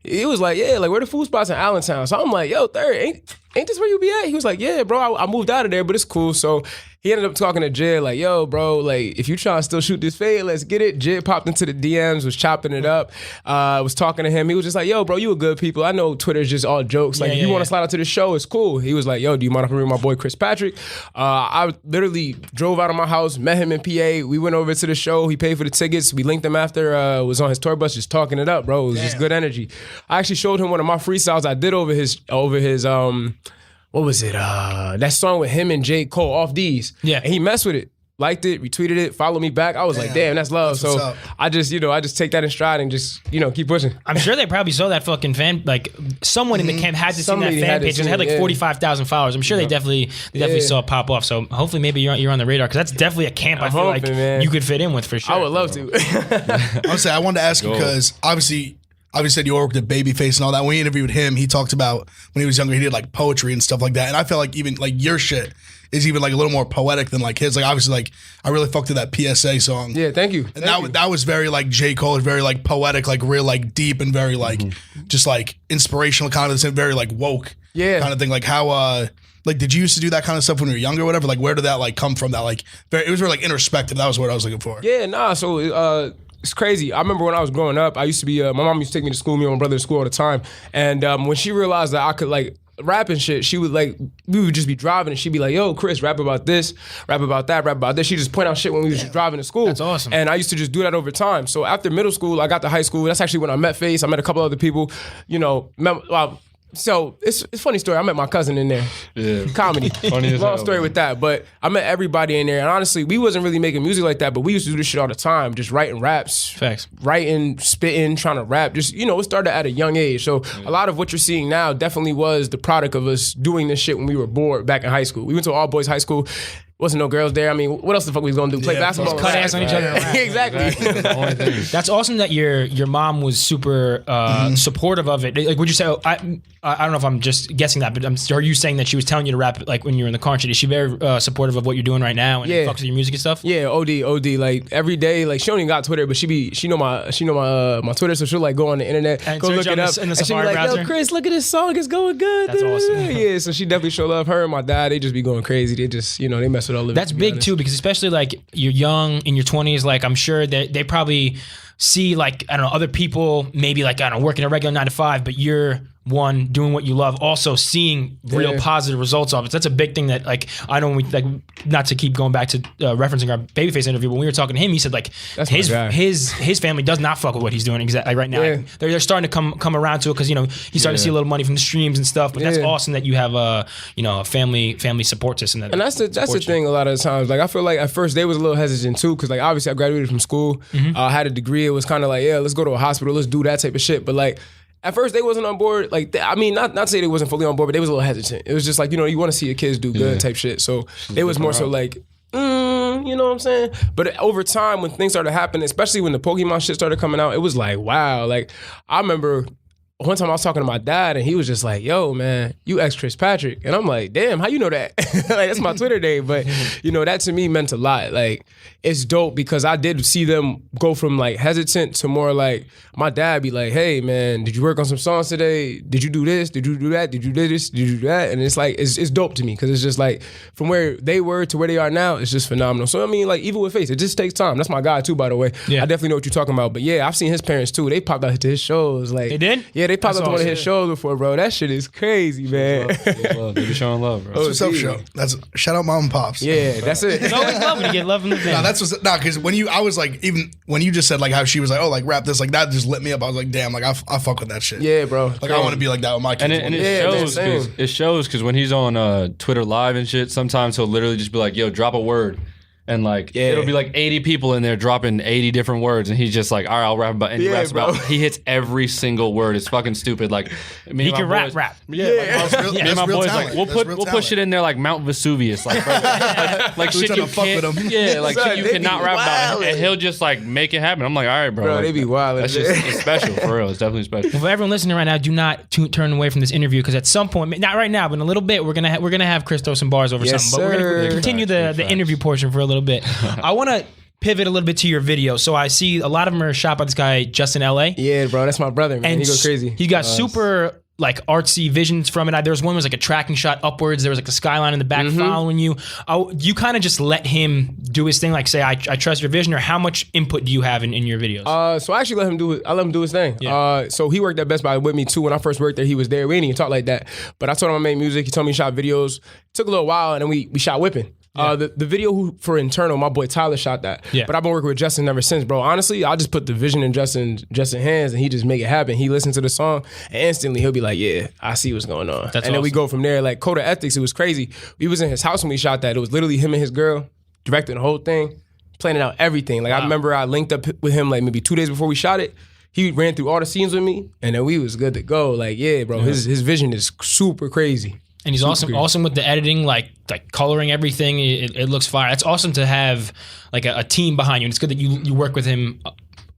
he was like, yeah, like where the food spots in Allentown? So I'm like, yo, Third, ain't this where you be at? He was like, yeah, bro, I moved out of there, but it's cool. So he ended up talking to Jid like, yo, bro, like if you trying to still shoot this fade, let's get it. Jid popped into the DMs, was chopping it up, was talking to him. He was just like, yo, bro, you a good people. I know Twitter's just all jokes. Like if you want to slide out to the show, it's cool. He was like, yo, do you mind if I bring my boy XChrisPatrick? I literally drove out of my house, met him in PA. We went over to the show. He paid for the tickets. We linked him after, was on his tour bus just talking it up, bro. It was just good energy. I actually showed him one of my freestyles I did over his what was it? That song with him and J. Cole, Off These. Yeah. And he messed with it, liked it, retweeted it, followed me back. I was like, damn, that's love. So I just take that in stride and just, keep pushing. I'm sure they probably saw that fucking fan, like someone in the camp had to see that fan page. It had like 45,000 followers. I'm sure they definitely saw it pop off. So hopefully maybe you're on the radar, because that's definitely a camp I feel like you could fit in with for sure. I would love to. I wanted to ask you because obviously said you worked at Babyface and all that. When we interviewed him, he talked about when he was younger, he did like poetry and stuff like that. And I feel like even like your shit is even like a little more poetic than like his. Like obviously, like I really fucked with that PSA song. Yeah, thank you. And that was very like J. Cole, very like poetic, like real like deep and very like just like inspirational kind of thing, very like woke kind of thing. Like how like did you used to do that kind of stuff when you were younger or whatever? Like where did that like come from? That like it was very like introspective. That was what I was looking for. Yeah, nah. So it's crazy. I remember when I was growing up, I used to be, my mom used to take me to school, me and my brother to school all the time. And when she realized that I could like rap and shit, she would like, we would just be driving and she'd be like, yo, Chris, rap about this, rap about that, rap about this. She'd just point out shit when we was just driving to school. That's awesome. And I used to just do that over time. So after middle school, I got to high school. That's actually when I met Face. I met a couple other people, so it's a funny story. I met my cousin in there. Yeah. Comedy. Funny as long story with that. But I met everybody in there. And honestly, we wasn't really making music like that, but we used to do this shit all the time. Just writing raps. Facts. Writing, spitting, trying to rap. Just, it started at a young age. So a lot of what you're seeing now definitely was the product of us doing this shit when we were bored back in high school. We went to an all-boys high school. Wasn't no girls there. I mean, what else the fuck we was gonna do? Play basketball? Cut ass on each other. Exactly. That's awesome that your mom was super supportive of it. Like, would you say? I don't know if I'm just guessing that, but are you saying that she was telling you to rap like when you were in the car and shit? Is she very supportive of what you're doing right now and fucks with your music and stuff? Yeah, OD. Like every day, like she don't even got Twitter, but she know my Twitter, so she'll like go on the internet, and go look it up, in the and she'll be like, browser. Yo, Chris, look at this song, it's going good. That's awesome. Yeah, so she definitely show love. Her and my dad, they just be going crazy. They just they mess with all of it. That's big too, because especially like you're young in your 20s, like I'm sure that they probably see like, I don't know, other people maybe like, I don't know, working a regular 9 to 5, but you're one doing what you love, also seeing real positive results of it. So that's a big thing that like, I know when we like, not to keep going back to referencing our Babyface interview, when we were talking to him, he said like his family does not fuck with what he's doing exactly right now. Yeah. They're starting to come around to it because he's starting to see a little money from the streams and stuff. But that's awesome that you have a family support system. And that's the thing. A lot of the times, like I feel like at first they was a little hesitant too, because like obviously I graduated from school, I had a degree. It was kind of like let's go to a hospital, let's do that type of shit. But like, at first, they wasn't on board. Like, I mean, not to say they wasn't fully on board, but they was a little hesitant. It was just like, you want to see your kids do good type shit. So they was more so like, you know what I'm saying? But over time, when things started happening, especially when the Pokemon shit started coming out, it was like, wow. Like, I remember one time I was talking to my dad, and he was just like, yo, man, you XChrisPatrick. And I'm like, damn, how you know that? Like, that's my Twitter name. But, that to me meant a lot. Like, it's dope because I did see them go from, like, hesitant to more like, my dad be like, hey, man, did you work on some songs today? Did you do this? Did you do that? Did you do this? Did you do that? And it's like, it's dope to me because it's just like, from where they were to where they are now, it's just phenomenal. So, I mean, like, even with Face, it just takes time. That's my guy, too, by the way. Yeah. I definitely know what you're talking about. But, yeah, I've seen his parents, too. They popped out to his shows. Like, they did? Yeah, they popped up to one of his shows before, bro. That shit is crazy, man. Love. They be showing love, bro. What's up, show? That's shout out mom and pops. Yeah, that's it. It's always love when you get love from the family. No, that's what's because I was like, even when you just said like how she was like, oh, like rap this, like that just lit me up. I was like, damn, like I fuck with that shit. Yeah, bro. Like I want to be like that with my kids. And it shows because when he's on Twitter Live and shit, sometimes he'll literally just be like, yo, drop a word. And like it'll be like 80 people in there dropping 80 different words, and he's just like, all right, I'll rap about. And he raps about. He hits every single word. It's fucking stupid. Like he can rap. Yeah. Me and my boys like we'll put shit in there like Mount Vesuvius, like bro, like shit you can't. Yeah, like shit you cannot rap about, and he'll just like make it happen. I'm like, all right, bro. Bro, like, they be wild. That's just it's special for real. It's definitely special. Well, for everyone listening right now, do not turn away from this interview because at some point, not right now, but in a little bit, we're gonna have Chris throw some bars over something. But we're gonna continue the interview portion for a little bit. I want to pivot a little bit to your video. So I see a lot of them are shot by this guy, Justin L.A. Yeah, bro, that's my brother, man. And he goes crazy. He got super like artsy visions from it. There was one was like a tracking shot upwards. There was like a skyline in the back following you. You kind of just let him do his thing, like say, I trust your vision, or how much input do you have in your videos? So I actually let him do it. I let him do his thing. Yeah. So he worked at Best Buy with me too. When I first worked there, he was there. We didn't even talk like that. But I told him I made music. He told me he shot videos. Took a little while, and then we shot Whipping. Yeah. The video for Internal, my boy Tyler shot that. Yeah. But I've been working with Justin ever since, bro. Honestly, I just put the vision in Justin's hands, and he just make it happen. He listens to the song, and instantly he'll be like, yeah, I see what's going on. Then we go from there. Like Code of Ethics, it was crazy. We was in his house when we shot that. It was literally him and his girl directing the whole thing, planning out everything. Like I remember I linked up with him like maybe 2 days before we shot it. He ran through all the scenes with me, and then we was good to go. Like, yeah, bro, his vision is super crazy. And he's awesome with the editing, like coloring everything. It looks fire. It's awesome to have like a team behind you. And it's good that you work with him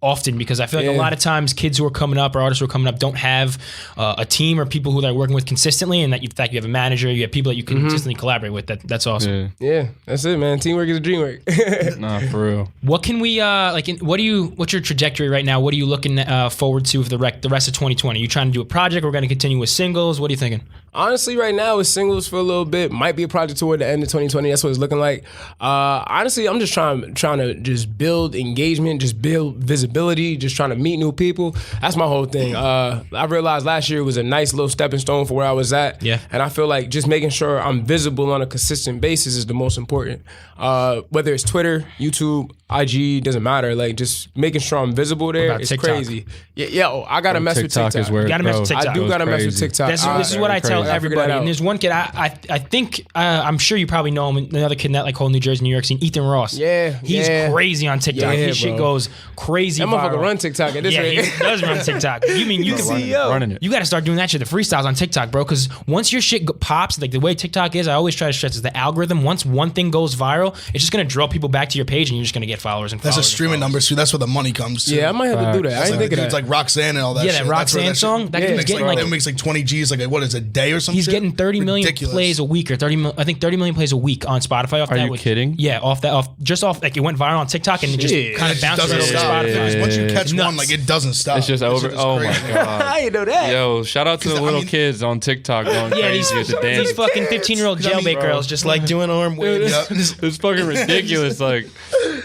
often, because I feel like a lot of times kids who are coming up or artists who are coming up don't have a team or people who they're working with consistently, and that you have a manager, you have people that you can consistently collaborate with. That's awesome. Yeah, that's it, man. Teamwork is a dream work. Nah, for real. What can we what's your trajectory right now? What are you looking forward to for the rest of 2020? You trying to do a project? We're going to continue with singles. What are you thinking? Honestly, right now it's singles for a little bit. Might be a project toward the end of 2020. That's what it's looking like. Honestly, I'm just trying to just build engagement, just build visibility, just trying to meet new people. That's my whole thing. I realized last year was a nice little stepping stone for where I was at. Yeah. And I feel like just making sure I'm visible on a consistent basis is the most important. Whether it's Twitter, YouTube, IG, doesn't matter. Like just making sure I'm visible there is crazy. I gotta mess with TikTok. Is where you gotta mess with TikTok. I do gotta mess with TikTok. This is what I tell everybody. And there's one kid I think I'm sure you probably know him. Another kid in that like whole New Jersey, New York scene, Ethan Ross. He's crazy on TikTok. His shit goes crazy. That motherfucker run TikTok at this rate. He does run TikTok. You mean you can running it? You got to start doing that shit. The freestyles on TikTok, bro. Because once your shit pops, like the way TikTok is, I always try to stress is the algorithm. Once one thing goes viral, it's just gonna draw people back to your page, and you're just gonna get followers and followers. That's a streaming numbers too. That's where the money comes to. Yeah, I might have to do that. I didn't think of that. It's like Roxanne and all that. Yeah, that Roxanne song. That dude's getting like it makes like 20 G's like what is it, a day or something? He's getting 30 million plays a week, or 30 million plays a week on Spotify. Off Are that you kidding? Yeah, off like it went viral on TikTok, and it just kind of bounces over Spotify. Once you catch one, like it doesn't stop. It's just over. Oh my god! I didn't know that. Yo, shout out to the little kids on TikTok going crazy with the dance. These fucking 15-year-old jailbait girls just like doing arm waves. It's fucking ridiculous. Like,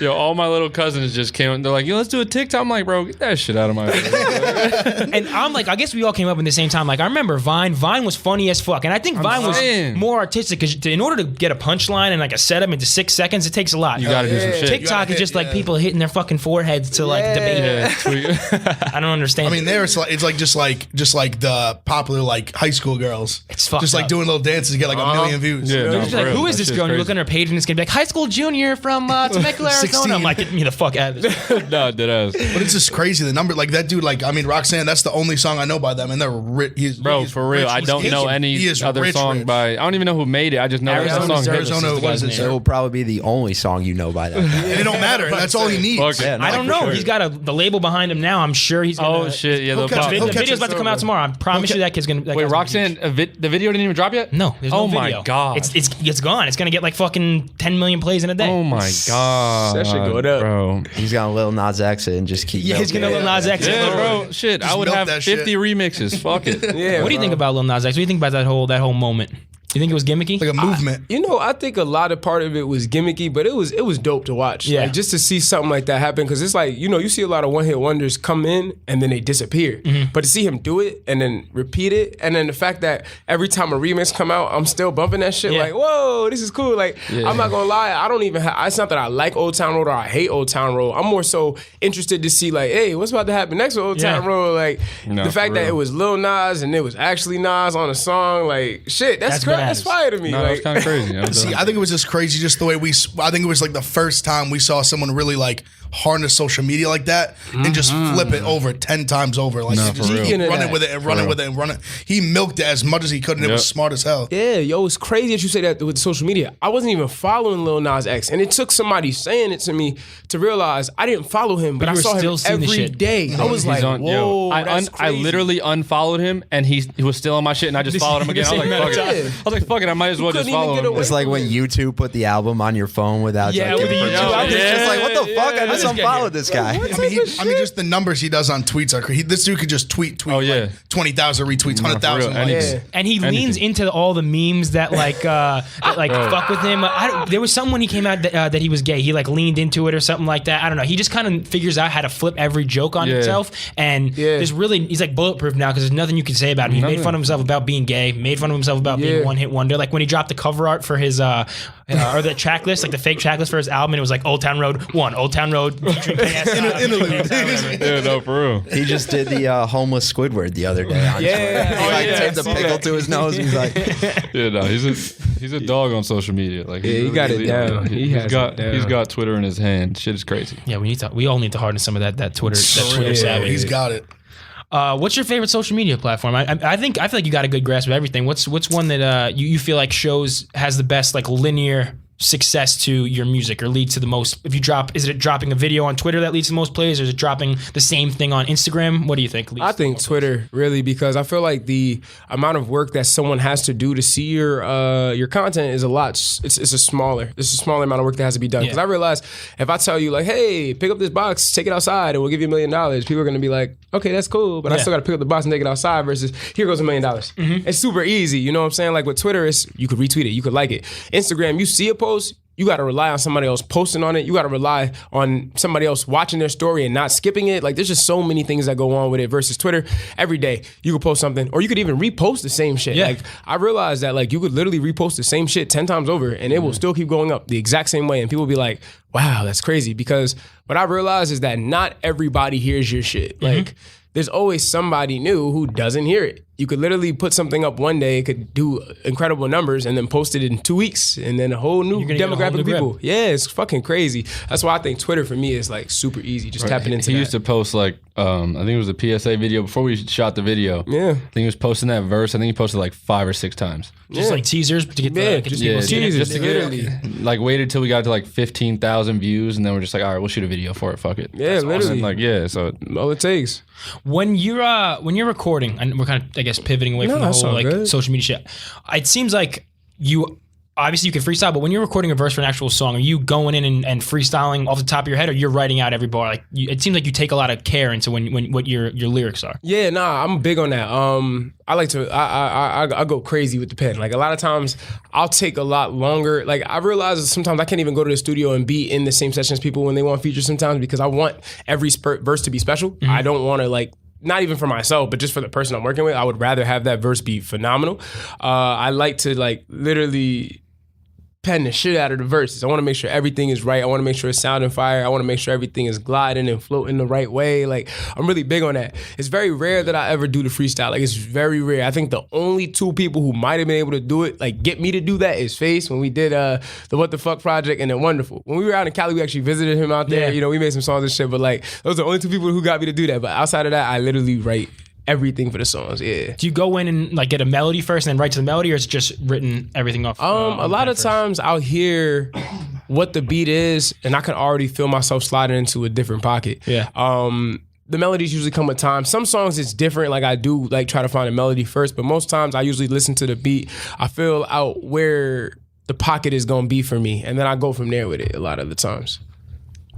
yo, all my little cousins just came and they're like, yo, let's do a TikTok. I'm like, bro, get that shit out of my face. And I'm like, I guess we all came up in the same time. Like, I remember Vine. Vine was funny as fuck. And I think Vine was more artistic, because in order to get a punchline and like a setup into 6 seconds, it takes a lot. You gotta do some shit. TikTok is just like people hitting their fucking foreheads to like debate it. I don't understand. I mean, it's like just like the popular like high school girls. It's fucked just like up. doing little dances, get like a million views. Yeah, like, who is this girl? And you look on her page and it's gonna be like high school junior from Temecula, Arizona. I'm like, get me the fuck out of this. No, deadass. But it's just crazy the number. Like that dude. Like I mean, Roxanne. That's the only song I know by them, and they're bro, for real. I don't know any other song by. I don't even know who made it. I just know that song. Arizona. What is it? It will probably be the only song you know by that. It don't matter. That's all he needs. Yeah, I don't know. Sure. He's got the label behind him now. I'm sure he's gonna. Oh shit! Yeah, the video's about to come out tomorrow. I promise you that kid's gonna. Wait, Roxanne, the video didn't even drop yet? No, there's no video. Oh my god, it's gone. It's gonna get like fucking 10 million plays in a day. Oh my god, that shit going up, bro. He's got a little Nas X and just keep. Yeah, he's gonna Lil Nas X. Yeah, bro. Shit, I would have 50 remixes. Fuck it. Yeah. What do you think about Lil Nas X? What do you think about that whole moment? You think it was gimmicky? Like a movement. I think a lot of part of it was gimmicky, but it was dope to watch. Yeah. Like, just to see something like that happen, because it's like, you see a lot of one-hit wonders come in and then they disappear. But to see him do it and then repeat it, and then the fact that every time a remix come out, I'm still bumping that shit like, whoa, this is cool. Like, I'm not gonna lie, I don't even it's not that I like Old Town Road or I hate Old Town Road. I'm more so interested to see like, hey, what's about to happen next with Old Town Road? Like, the fact that it was Lil Nas and it was actually Nas on a song, like, shit, that's fire to me. No, it's kind of crazy. See, I think it was just crazy, just the way I think it was like the first time we saw someone really like harness social media like that and just flip it over 10 times over. Like, just run it with it and run it with it and run it. He milked it as much as he could, and it was smart as hell. Yeah, yo, it's crazy that you say that with social media. I wasn't even following Lil Nas X, and it took somebody saying it to me to realize I didn't follow him, but I saw him every day. I was like, whoa, that's crazy. I literally unfollowed him, and he was still on my shit, and I just followed him again. I was like, fuck it. I might as well just follow him. It's like when YouTube put the album on your phone without with the YouTube. It's just like, what the fuck? I just unfollowed this guy. I mean, just the numbers he does on tweets are crazy. This dude could just tweet like 20,000 retweets, 100,000 likes. And he leans into all the memes that fuck with him. There was some when he came out that he was gay. He like leaned into it or something like that. I don't know. He just kind of figures out how to flip every joke on himself. And he's like bulletproof now because there's nothing you can say about him. He made fun of himself about being gay, made fun of himself about being one hit wonder. Like when he dropped the cover art for his or the track list, like the fake track list for his album, and it was like Old Town Road 1, Old Town Road featuring Yeah, no, for real. He just did the homeless Squidward the other day on Twitter. He taped the pickle to his nose. He's like, no, he's a dog on social media. Like, he got it down. He's got Twitter in his hand. Shit is crazy. Yeah, we all need to harness some of that Twitter savvy. He's got it. What's your favorite social media platform? I feel like you got a good grasp of everything. What's one that you feel like has the best like linear success to your music or leads to the most? If you is it dropping a video on Twitter that leads to the most plays, or is it dropping the same thing on Instagram? What do you think? I think Twitter, really, because I feel like the amount of work that someone has to do to see your content is a lot. It's a smaller amount of work that has to be done. Because I realize if I tell you like, hey, pick up this box, take it outside, and we'll give you $1 million, people are gonna be like, okay, that's cool, but I still got to pick up the box and take it outside. Versus here goes $1 million. It's super easy. You know what I'm saying? Like with Twitter, you could retweet it, you could like it. Instagram, you see a post, you got to rely on somebody else posting on it. You got to rely on somebody else watching their story and not skipping it. Like, there's just so many things that go on with it versus Twitter. Every day, you could post something, or you could even repost the same shit. Yeah. Like, I realized that, like, you could literally repost the same shit 10 times over, and it will still keep going up the exact same way. And people will be like, wow, that's crazy. Because what I realized is that not everybody hears your shit. Like, there's always somebody new who doesn't hear it. You could literally put something up one day, it could do incredible numbers, and then post it in 2 weeks, and then a whole new demographic of people. Yeah, it's fucking crazy. That's why I think Twitter for me is like super easy, just tapping into that. He used to post like, I think it was a PSA video before we shot the video. Yeah. I think he was posting that verse. I think he posted like 5 or 6 times. Just like teasers to get teasers. Just to get like waited till we got to like 15,000 views, and then we're just like, all right, we'll shoot a video for it. Fuck it. Yeah, literally. Awesome. So all it takes. When you're recording, and we're kind of, I guess, pivoting away from the whole like social media shit, it seems like you obviously can freestyle, but when you're recording a verse for an actual song, are you going in and freestyling off the top of your head, or you're writing out every bar? Like, it seems like you take a lot of care into what your lyrics are. Yeah, I'm big on that. I like to I go crazy with the pen. Like, a lot of times I'll take a lot longer. Like, I realize that sometimes I can't even go to the studio and be in the same session as people when they want features sometimes, because I want every verse to be special. I don't want to, like, not even for myself, but just for the person I'm working with, I would rather have that verse be phenomenal. I like to, like, literally pen the shit out of the verses. I want to make sure everything is right. I want to make sure it's sounding fire. I want to make sure everything is gliding and floating the right way. Like, I'm really big on that. It's very rare that I ever do the freestyle. Like, it's very rare. I think the only 2 people who might have been able to do it, like, get me to do that, is Face, when we did the What the Fuck project, and then Wonderful. When we were out in Cali, we actually visited him out there. Yeah. You know, we made some songs and shit, but, like, those are the only 2 people who got me to do that. But outside of that, I literally write everything for the songs. Yeah. Do you go in and like get a melody first and then write to the melody, or is it just written everything off? A lot of times I'll hear what the beat is, and I can already feel myself sliding into a different pocket. Yeah. The melodies usually come with time. Some songs it's different. Like, I do like try to find a melody first, but most times I usually listen to the beat. I feel out where the pocket is gonna be for me, and then I go from there with it a lot of the times.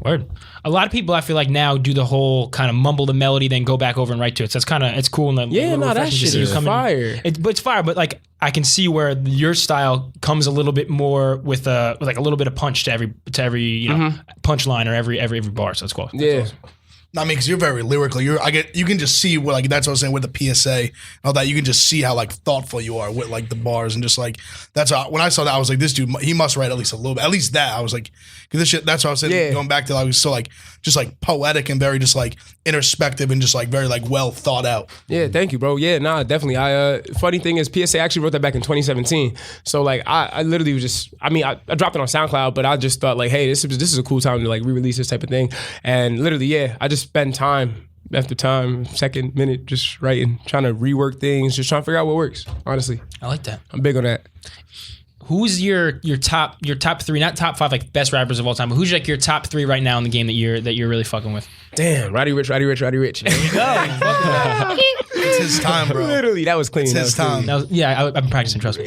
Word. A lot of people I feel like now do the whole kind of mumble the melody, then go back over and write to it. So it's cool. And that shit is fire. It's fire, but like I can see where your style comes a little bit more with like a little bit of punch to every punchline or every bar. So it's cool. Yeah. Awesome. I mean, because you're very lyrical. You can just see what, like, that's what I was saying with the PSA and all that. You can just see how like thoughtful you are with like the bars and just like that's how, when I saw that I was like, this dude, he must write at least a little bit. At least that I was like, because this shit. That's what I was saying. Going back to, I was so like just like poetic and very just like introspective and just like very like well thought out. Yeah, thank you, bro. Yeah, nah, definitely. Funny thing is, PSA actually wrote that back in 2017. So like, I literally was just, I mean, I dropped it on SoundCloud, but I just thought like, hey, this is a cool time to like re-release this type of thing. And literally, I just spend time after time, second minute, just writing, trying to rework things, just trying to figure out what works. Honestly, I like that. I'm big on that. Who's your top three, not top five, like best rappers of all time, but who's like your top three right now in the game that you're really fucking with? Damn, Roddy Ricch. There you go. It's his time, bro. Literally, that was clean. It's his time. I've been practicing, trust me.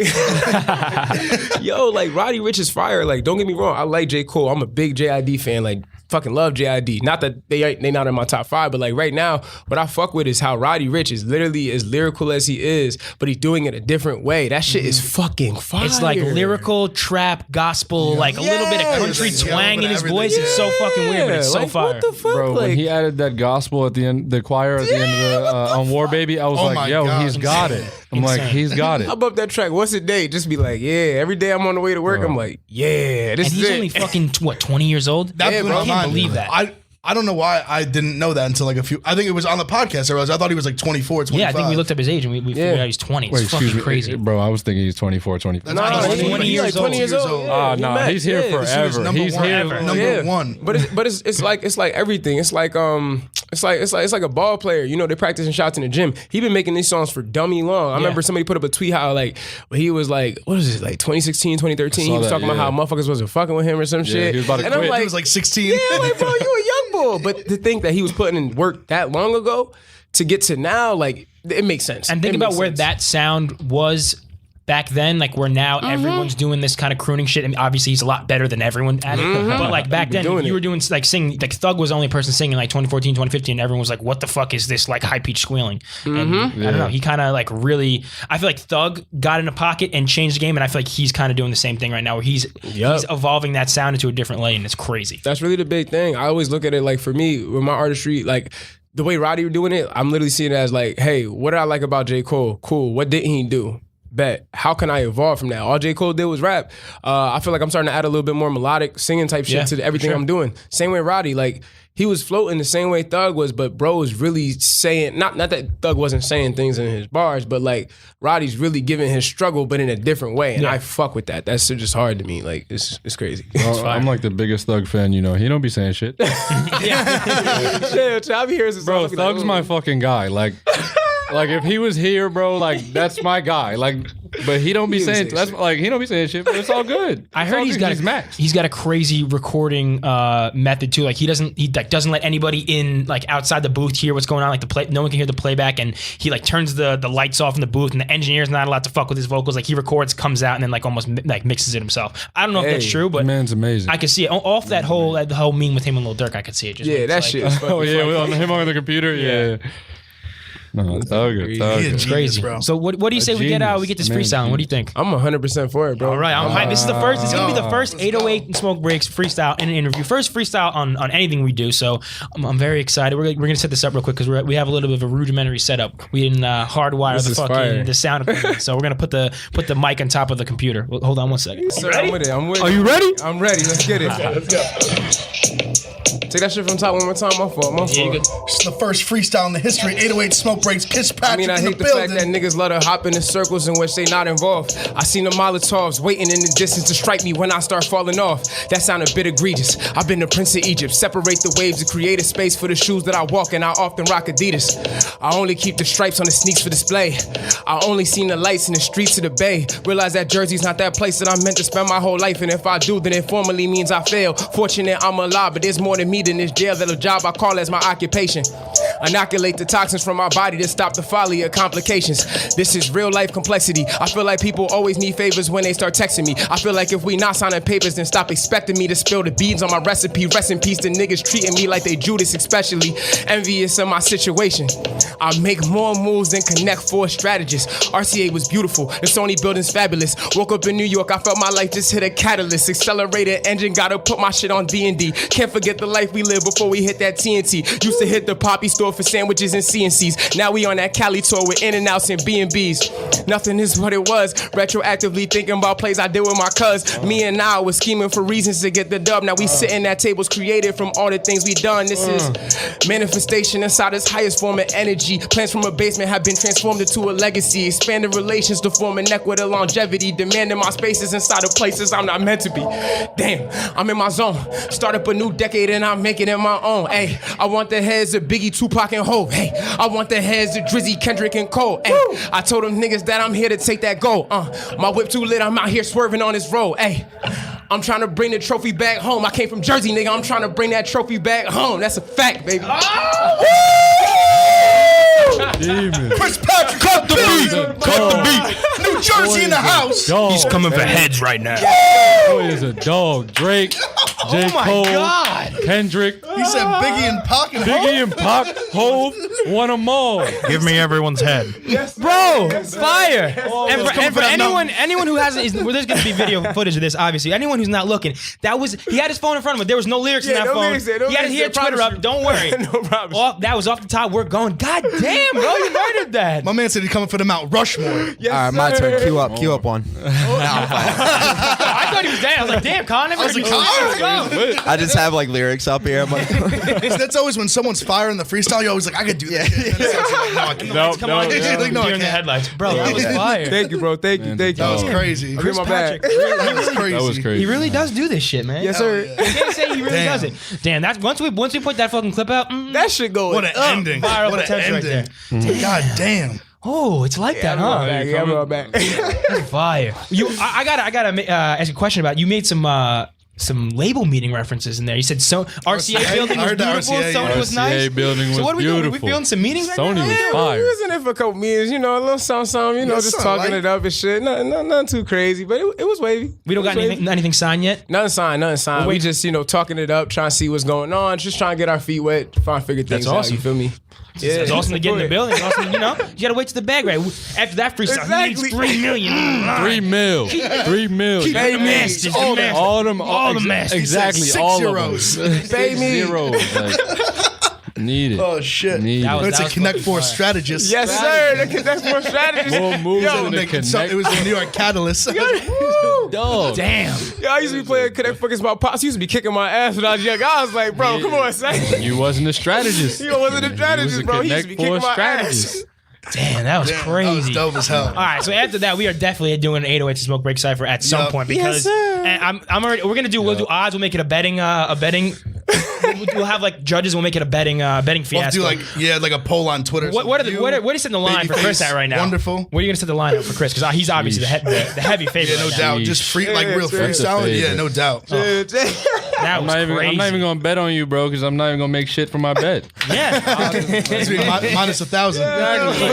Yo, like Roddy Ricch is fire. Like, don't get me wrong, I like J. Cole. I'm a big JID fan. Like, fucking love JID. Not that they not in my top five, but like right now, what I fuck with is how Roddy Ricch is literally as lyrical as he is, but he's doing it a different way. That shit is fucking fire. It's like lyrical, trap, gospel, like a little bit of country twang in his voice. It's so fucking weird, but it's so like, fire. What the fuck? Bro, like, when he added that gospel at the end, the choir at the end of the on War Baby, I was like, yo, God. he's got it. I'm like, he's got it. I bump that track. What's the day? Just be like, yeah. Every day I'm on the way to work, I'm like, yeah. This And is he's it. only fucking 20 years old. That blew my I can't mind. believe that. I don't know why I didn't know that until like I think it was on the podcast. I thought he was like 24, 25. Yeah, I think we looked up his age and we figured out he's 20. It's fucking crazy. Bro, I was thinking he's 24, 25. That's he's 20 years old. No, he's here forever. He's here number one. But it's like everything. It's like a ball player. You know, they practicing shots in the gym. He been making these songs for dummy long. I remember somebody put up a tweet how like he was like, what is it, like 2016, 2013? He was talking about how motherfuckers wasn't fucking with him or some shit. He was about to and quit. I'm like, He was like 16. yeah, like bro, you a young boy. But to think that he was putting in work that long ago to get to now, like it makes sense. And think about where that sound was back then, like where now everyone's doing this kind of crooning shit. I mean, obviously he's a lot better than everyone at it. But like back then, you were doing like singing, like Thug was the only person singing like 2014, 2015. And everyone was like, what the fuck is this like high pitched squealing? And I don't know. He kind of like really, I feel like Thug got in a pocket and changed the game. And I feel like he's kind of doing the same thing right now where he's evolving that sound into a different lane. It's crazy. That's really the big thing. I always look at it like for me, with my artistry, like the way Roddy doing it, I'm literally seeing it as like, hey, what did I like about J. Cole? Cool. What didn't he do? Bet. How can I evolve from that? All J. Cole did was rap. I feel like I'm starting to add a little bit more melodic singing type shit to everything I'm doing. Same way Roddy, like he was floating the same way Thug was, but bro was really saying, not that Thug wasn't saying things in his bars, but like Roddy's really giving his struggle, but in a different way. And I fuck with that. That's just hard to me. Like it's crazy. I'm like the biggest Thug fan, you know. He don't be saying shit. I'll be hearing bro, Thug's my fucking guy. Like if he was here, bro, like that's my guy. Like, but he don't be saying that's like he don't be saying shit. But it's all good. I heard he's got a crazy recording method too. Like he doesn't let anybody in like outside the booth hear what's going on. Like no one can hear the playback, and he like turns the lights off in the booth, and the engineer's not allowed to fuck with his vocals. Like he records, comes out, and then like almost like mixes it himself. I don't know if that's true, but the man's amazing. I could see it off that whole meme with him and Lil Durk. I could see it. Just that shit. Is oh yeah, him on the computer. Yeah. No, it's crazy, bro. So what do you say we get this freestyle? What do you think? I'm 100% for it, bro. All right, I'm hyped. This is the first. It's gonna be the first 808 Smoke Breaks freestyle in an interview. First freestyle on anything we do. So I'm very excited. We're gonna set this up real quick because we have a little bit of a rudimentary setup. We didn't hardwire the sound equipment. So we're gonna put the mic on top of the computer. Well, hold on one second. I'm with it. Are you ready? I'm ready. Let's get it. Let's go. Take that shit from top one more time. My fault. It's the first freestyle in the history. 808 Smoke Breaks. XChrisPatrick. I mean, I hate the fact that niggas love to hop in the circles in which they not involved. I seen the Molotovs waiting in the distance to strike me when I start falling off. That sounded a bit egregious. I've been the Prince of Egypt. Separate the waves to create a space for the shoes that I walk in. I often rock Adidas. I only keep the stripes on the sneaks for display. I only seen the lights in the streets of the bay. Realize that Jersey's not that place that I'm meant to spend my whole life. And if I do, then it formally means I fail. Fortunate I'm alive, but there's more than me than this jail. That a job I call as my occupation. inoculate the toxins from our body to stop the folly of complications. This is real life complexity. I feel like people always need favors when they start texting me. I feel like if we not signing papers, then stop expecting me to spill the beans on my recipe. Rest in peace to niggas treating me like they Judas, especially envious of my situation. I make more moves than Connect Four strategists. RCA was beautiful, the Sony building's fabulous. Woke up in New York, I felt my life just hit a catalyst. Accelerated engine, gotta put my shit on D&D. Can't forget the life we lived before we hit that TNT. Used to hit the Poppy store for sandwiches and CNCs. Now we on that Cali tour with In-N-Outs and B&Bs. Nothing is what it was. Retroactively thinking about plays I did with my cuz. Me and I was scheming for reasons to get the dub. Now we sitting at tables created from all the things we done. This is manifestation inside its highest form of energy. Plans from a basement have been transformed into a legacy. Expanding relations to form a neck with a longevity. Demanding my spaces inside of places I'm not meant to be. Damn, I'm in my zone. Start up a new decade and I'm making it my own. Ay, I want the heads of Biggie, Tupac, and Hov. Hey, I want the heads of Drizzy, Kendrick, and Cole. Ay, I told them niggas that I'm here to take that goal. My whip too lit, I'm out here swerving on this road. Ay, I'm trying to bring the trophy back home. I came from Jersey, nigga. I'm trying to bring that trophy back home. That's a fact, baby. ChrisPatrick, cut the beat. Cut the beat. New Jersey in the house. Dog, he's coming for heads right now. Boy is a dog. Drake, J. Cole, Kendrick. He said Biggie and Pac and Biggie and Pac, Hov, won them all. Give me everyone's head. Yes, Bro, fire. And for anyone who hasn't, well, there's going to be video footage of this, obviously. Anyone who's not looking, he had his phone in front of him. There was no lyrics in that phone. He had his Twitter up. Don't worry. No problem. That was off the top. We're going. God damn, bro, you murdered that. My man said he's coming for the Mount Rushmore. All right, my turn. Cue up one. I thought he was dead. I was like, damn, Con. Let's go. I just have like lyrics up here. I'm like, that's always when someone's firing the freestyle. You're always like, I could do that. Come on, you're in the headlights, bro. That was fire. Thank you, bro. Thank you. That was crazy. Chris Patrick. That was crazy. That was crazy. He really does do this shit, man. Yes, sir. I can't say he really does it. Damn, that's once we put that fucking clip out. That shit going. What an ending. Viral What an potential right ending. there. God damn. Oh, it's like that, huh? Yeah, I'm back. That's fire. I gotta ask a question about. You made some label meeting references in there. You said RCA building was beautiful. Sony was nice. RCA building was so what are we beautiful. doing? We feeling some meetings right Sony now? was fire. We was in there for a couple meetings, a little something, just talking it up and shit. Nothing too crazy, but it was wavy. We don't got anything signed yet? Nothing signed. We just, talking it up, trying to see what's going on, just trying to get our feet wet, trying to figure things out. You feel me? Yeah, it's awesome to get in the building. It's awesome, you gotta wait till the bag right. After that freestyle, he needs 3 million. 3 mil. 3 mil. Keep the masters. All the masters. Exactly. 6 all zeros. of them. 6 zeros. Need it. Oh shit. That was It's a Connect Four strategist. Yes, sir. The Connect Four strategist. More moves than the Connect. It was the New York Catalyst. Dog. Damn. Yo, I used to be playing Connect Four against my pops. He used to be kicking my ass when I was young. I was like, bro, come on, son. You wasn't a strategist. You wasn't a strategist, bro. He used to be kicking my ass. Damn, that was crazy. That was dope as hell. All right, so after that, we are definitely doing an 808 to Smoke Break Cypher at some point because and I'm already. We'll do odds. We'll make it a betting. We'll have like judges. We'll make it a betting fiasco. We'll do like a poll on Twitter. What are you setting the line for Chris at right now? Wonderful. What are you gonna set the line up for Chris? Because he's obviously the heavy favorite. Yeah, no right doubt. Sheesh. Just free, like real freestyle. Yeah, no doubt. That was crazy. I'm not even gonna bet on you, bro, because I'm not even gonna make shit for my bet. Yeah, minus 1,000.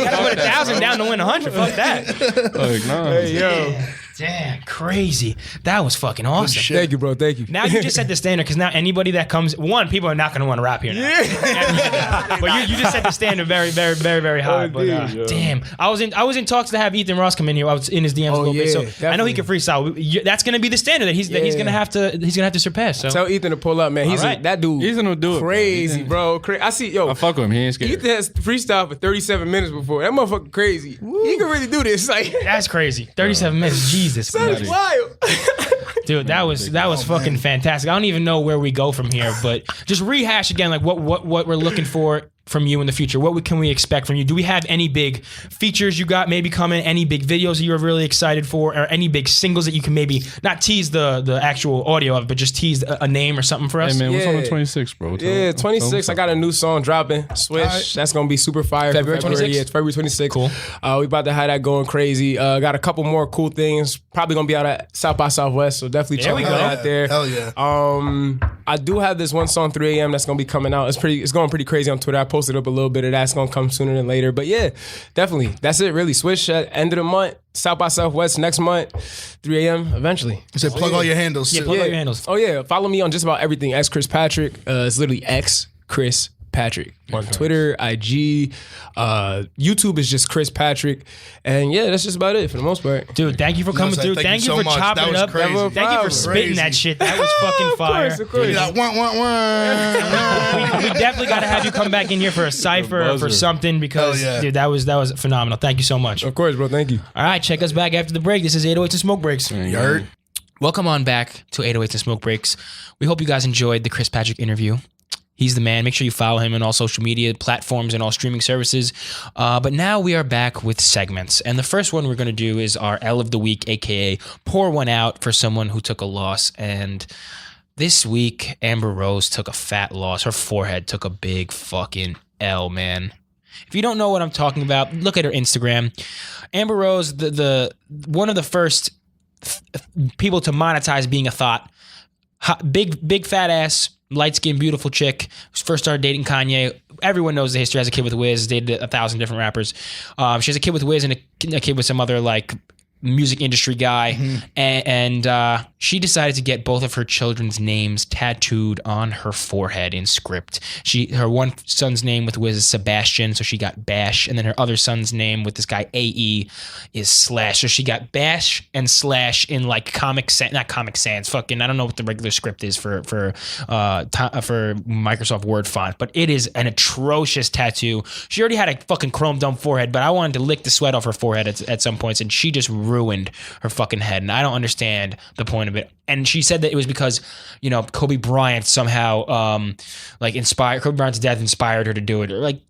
gotta put 1,000 down to win 100. Fuck that. Like, nah. Hey, yo. Damn, crazy. That was fucking awesome. Thank you, bro. Thank you. Now you just set the standard because now anybody that comes, people are not going to want to rap here now. Yeah. But you just set the standard very, very, very, very high. Damn, I was in talks to have Ethan Ross come in here. I was in his DMs a little bit, so definitely. I know he can freestyle. That's going to be the standard that he's going to have to surpass. So tell Ethan to pull up, man. That dude. Ethan will do it. Crazy, bro. I see. I fuck with him. He ain't scared. Ethan has freestyle for 37 minutes before. That motherfucker crazy. Woo. He can really do this. Like that's crazy. 37 minutes. Jesus. That's wild. Dude, that was fucking fantastic. I don't even know where we go from here, but just rehash again, like what we're looking for from you in the future. What can we expect from you? Do we have any big features you got maybe coming? Any big videos that you're really excited for, or any big singles that you can maybe not tease the actual audio of, but just tease a name or something for us? Hey man, what's on the 26th, bro? 26. I got a new song dropping. Swish. Right. That's gonna be super fire. February 26th. Yeah, it's February 26th. Cool. We about to have that going crazy. Got a couple more cool things. Probably gonna be out at South by Southwest. So definitely check it out there. Hell yeah. I do have this one song, 3 a.m. that's gonna be coming out. It's going pretty crazy on Twitter. I posted up a little bit of that. It's gonna come sooner than later. But yeah, definitely. That's it, really. Switch at end of the month. South by Southwest next month. 3 a.m. eventually. So plug all your handles. Yeah, plug all your handles. Oh yeah. Follow me on just about everything. XChrisPatrick. It's literally XChrisPatrick. On Twitter, IG, YouTube is just Chris Patrick. And yeah, that's just about it for the most part. Dude, thank you for coming through. Thank you for chopping it up. Thank you for spitting that shit. That was fucking fire. Of course. We definitely got to have you come back in here for a cypher or for something because, dude, that was phenomenal. Thank you so much. Of course, bro. Thank you. All right, check us back after the break. This is 808s and Smoke Breaks. Yurt. Welcome on back to 808s and Smoke Breaks. We hope you guys enjoyed the Chris Patrick interview. He's the man. Make sure you follow him on all social media platforms and all streaming services. But now we are back with segments. And the first one we're going to do is our L of the week, a.k.a. pour one out for someone who took a loss. And this week, Amber Rose took a fat loss. Her forehead took a big fucking L, man. If you don't know what I'm talking about, look at her Instagram. Amber Rose, the one of the first people to monetize being a thought. Big fat ass, light-skinned, beautiful chick who first started dating Kanye. Everyone knows the history. Has a kid with Wiz. Dated 1,000 different rappers. She has a kid with Wiz and a kid with some other like music industry guy. And she decided to get both of her children's names tattooed on her forehead in script. Her one son's name with Wiz is Sebastian, so she got Bash, and then her other son's name with this guy AE is Slash. So she got Bash and Slash in like not Comic Sans. Fucking I don't know what the regular script is for Microsoft Word font, but it is an atrocious tattoo. She already had a fucking chrome dome forehead, but I wanted to lick the sweat off her forehead at some points, and she just ruined her fucking head, and I don't understand the point of it. And she said that it was because, you know, Kobe Bryant somehow Kobe Bryant's death inspired her to do it. Or like,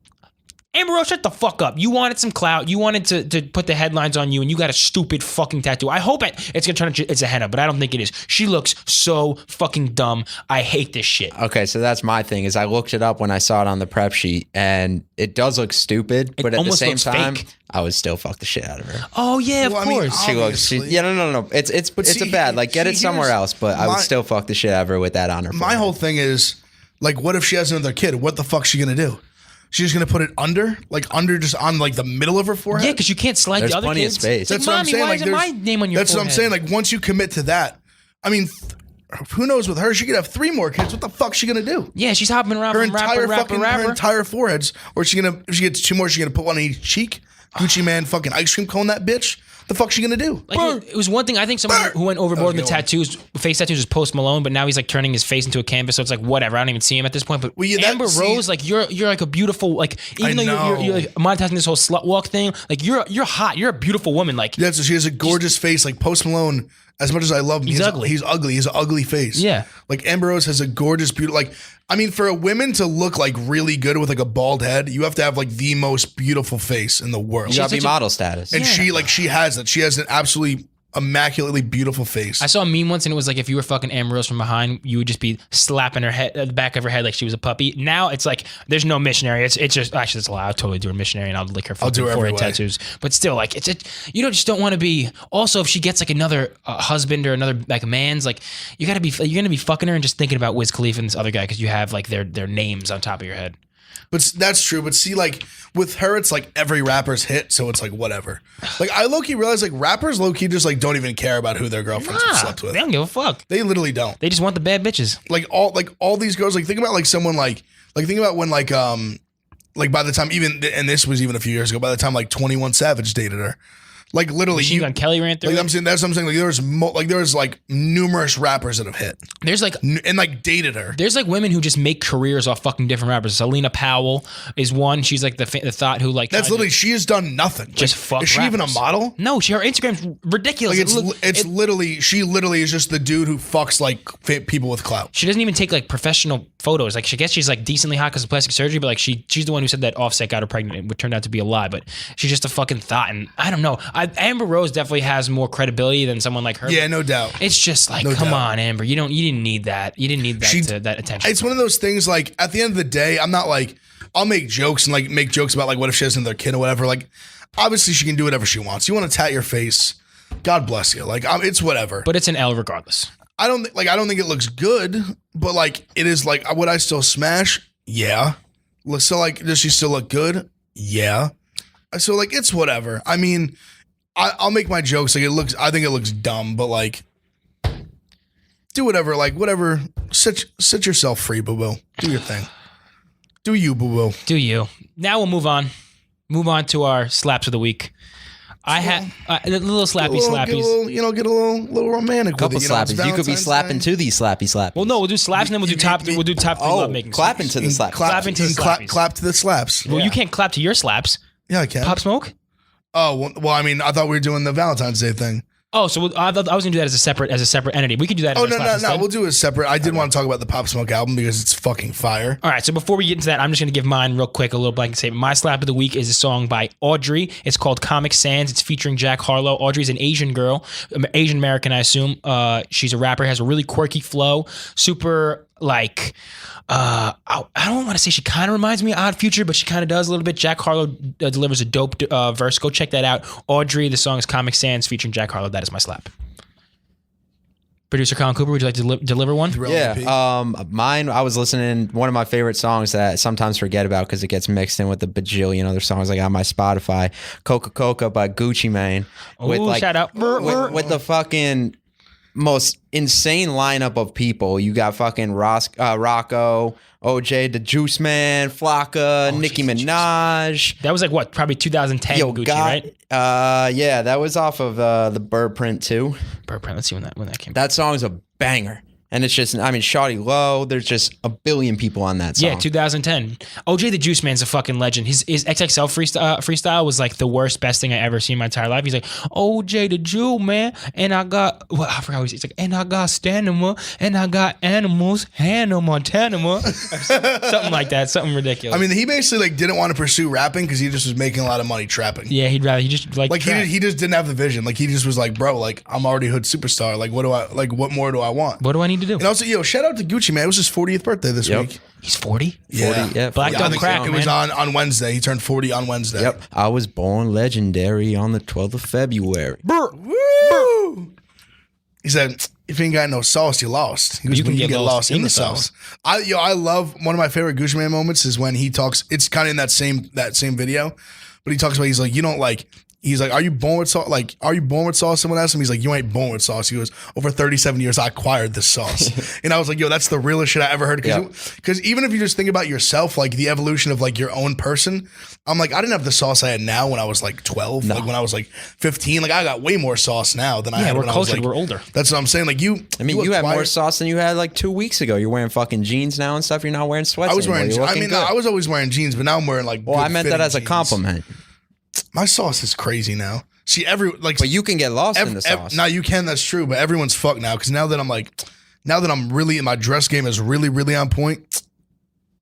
Amber Rose, shut the fuck up. You wanted some clout. You wanted to put the headlines on you, and you got a stupid fucking tattoo. I hope it's gonna turn into it's a henna, but I don't think it is. She looks so fucking dumb. I hate this shit. Okay, so that's my thing. Is I looked it up when I saw it on the prep sheet, and it does look stupid, but at the same time, fake. I would still fuck the shit out of her. Oh yeah, of course. No. It's a bad. Like, get it somewhere else, but I would still fuck the shit out of her with that on her. My whole thing is, like, what if she has another kid? What the fuck's she gonna do? She's just gonna put it under just on like the middle of her forehead. Yeah, because you can't slide the other kids. There's plenty of space. That's what I'm saying. Why is my name on your forehead? That's what I'm saying. Like, once you commit to that, I mean, who knows with her? She could have 3 more kids. What the fuck's she gonna do? Yeah, she's hopping around from rapper. Her entire foreheads, or if she gets 2 more, she's gonna put one on each cheek. Gucci Man fucking ice cream cone that bitch. The fuck's she gonna do? Like, it was one thing. I think someone who went overboard in the face tattoos was Post Malone, but now he's like turning his face into a canvas. So it's like whatever. I don't even see him at this point. But Amber Rose, like you're like a beautiful, like even though you're like monetizing this whole slut walk thing, like you're hot. You're a beautiful woman. Like yeah, so she has a gorgeous face. Like Post Malone, as much as I love him, he's ugly. He's ugly. He's an ugly face. Yeah. Like Amber Rose has a gorgeous, beautiful. Like I mean, for a woman to look like really good with like a bald head, you have to have like the most beautiful face in the world. You gotta be model status. And she has that. She has an absolutely immaculately beautiful face. I saw a meme once and it was like if you were fucking Amber Rose from behind, you would just be slapping her head, the back of her head like she was a puppy. Now it's like there's no missionary. It's just actually it's a lie. I'll totally do a missionary and I'll lick her fucking forehead tattoos. But still, like you don't want to be. Also, if she gets like another husband or another like man's, like you're gonna be fucking her and just thinking about Wiz Khalifa and this other guy because you have like their names on top of your head. But that's true. But see, like with her, it's like every rapper's hit, so it's like whatever. Like I low-key realize like rappers low-key just like don't even care about who their girlfriends have slept with. They don't give a fuck. They literally don't. They just want the bad bitches. Like all these girls. Like think about like someone like think about when like by the time and this was even a few years ago. By the time like 21 Savage dated her. Like literally, Machine Gun Kelly ran through. Like I'm saying, that's what I'm saying. Like there was like numerous rappers that have hit. There's like and like dated her. There's like women who just make careers off fucking different rappers. Selena Powell is one. She's like the thought who like. That's literally she has done nothing. Just like, fuck. Is she rappers. even a model? No, her Instagram's ridiculous. Like it's literally she literally is just the dude who fucks like people with clout. She doesn't even take like professional photos. Like she's like decently hot because of plastic surgery, but like she's the one who said that Offset got her pregnant. It turned out to be a lie, but she's just a fucking thought. And I don't know. Amber Rose definitely has more credibility than someone like her. Yeah, no doubt. It's just like, come on, Amber. You didn't need that. You didn't need that that attention. It's one of those things. Like at the end of the day, I'm not like I'll make jokes and like make jokes about like what if she has another kid or whatever. Like obviously she can do whatever she wants. You want to tat your face, God bless you. Like it's whatever. But it's an L regardless. I don't think it looks good, but like it is like, would I still smash? Yeah. So like, does she still look good? Yeah. So like, it's whatever. I mean, I'll make my jokes. Like I think it looks dumb, but like, do whatever. Like whatever. Set yourself free, boo boo. Do your thing. Do you, boo boo? Do you? Now we'll move on. Move on to our slaps of the week. I had a little slappies. Get a little romantic. Couple with it, slappies. You could be slapping to these slappies. Well, no, we'll do slaps and then we'll do top 3 lovemaking. Clapping to the slaps. Clapping to the slappies. Clap to the slaps. Well, you can't clap to your slaps. Yeah, I can. Pop Smoke? Oh, well, I mean, I thought we were doing the Valentine's Day thing. Oh, so I was going to do that as a separate entity. We could do that. Oh, no. We'll do it separate. I did want to talk about the Pop Smoke album because it's fucking fire. All right. So before we get into that, I'm just going to give mine real quick, a little blanket statement. My slap of the week is a song by Audrey. It's called Comic Sans. It's featuring Jack Harlow. Audrey's an Asian girl, Asian American, I assume. She's a rapper, has a really quirky flow, super like, I don't want to say she kind of reminds me of Odd Future, but she kind of does a little bit. Jack Harlow delivers a dope verse. Go check that out. Audrey, the song is Comic Sans featuring Jack Harlow. That is my slap. Producer Colin Cooper, would you like to deliver one? Yeah. Mine, I was listening, one of my favorite songs that I sometimes forget about because it gets mixed in with the bajillion other songs I got on my Spotify. Coca-Cola by Gucci Mane. Oh, shout out. With the fucking most insane lineup of people. You got fucking Rocco, OJ, the Juice Man, Flocka, Nicki Minaj. That was like what? Probably 2010 Gucci, right? Yeah, that was off of the Bird Print too. Bird Print. Let's see when that came. That song's a banger. And it's just, I mean, Shawty Low, there's just a billion people on that song. Yeah, 2010. OJ the Juice Man's a fucking legend. His XXL freestyle was like the worst, best thing I ever seen in my entire life. He's like, OJ the Jew, man, and I got, well, I forgot what he's like, and I got stamina, and I got animals, Hannah Montana, something like that, something ridiculous. I mean, he basically like didn't want to pursue rapping because he just was making a lot of money trapping. Yeah, he just like he just didn't have the vision. Like he just was like, bro, like I'm already hood superstar. Like what more do I want? What do I need to do? And also, shout out to Gucci, man. It was his 40th birthday this week. He's 40? Yeah. Black don't crack, it was on Wednesday. He turned 40 on Wednesday. Yep. I was born legendary on the 12th of February. Woo! He said, if you ain't got no sauce, you lost. He goes, you can get lost in the sauce. I love, one of my favorite Gucci Mane moments is when he talks, it's kind of in that same video, but he talks about, he's like, you don't like, he's like, are you born with sauce? Like, are you born with sauce? Someone asked him. He's like, you ain't born with sauce. He goes, over 37 years, I acquired this sauce. And I was like, that's the realest shit I ever heard. Because even if you just think about yourself, like the evolution of like your own person, I'm like, I didn't have the sauce I had now when I was like 12. No. Like when I was like 15, like I got way more sauce now than I had when I was like, we're older. That's what I'm saying. Like you have more sauce than you had like 2 weeks ago. You're wearing fucking jeans now and stuff. You're not wearing sweats. I was always wearing jeans, but now I'm wearing like. Well, I meant that as a compliment. My sauce is crazy now. See, but you can get lost in the sauce. Now you can, that's true, but everyone's fucked now because now that I'm really, my dress game is really, really on point,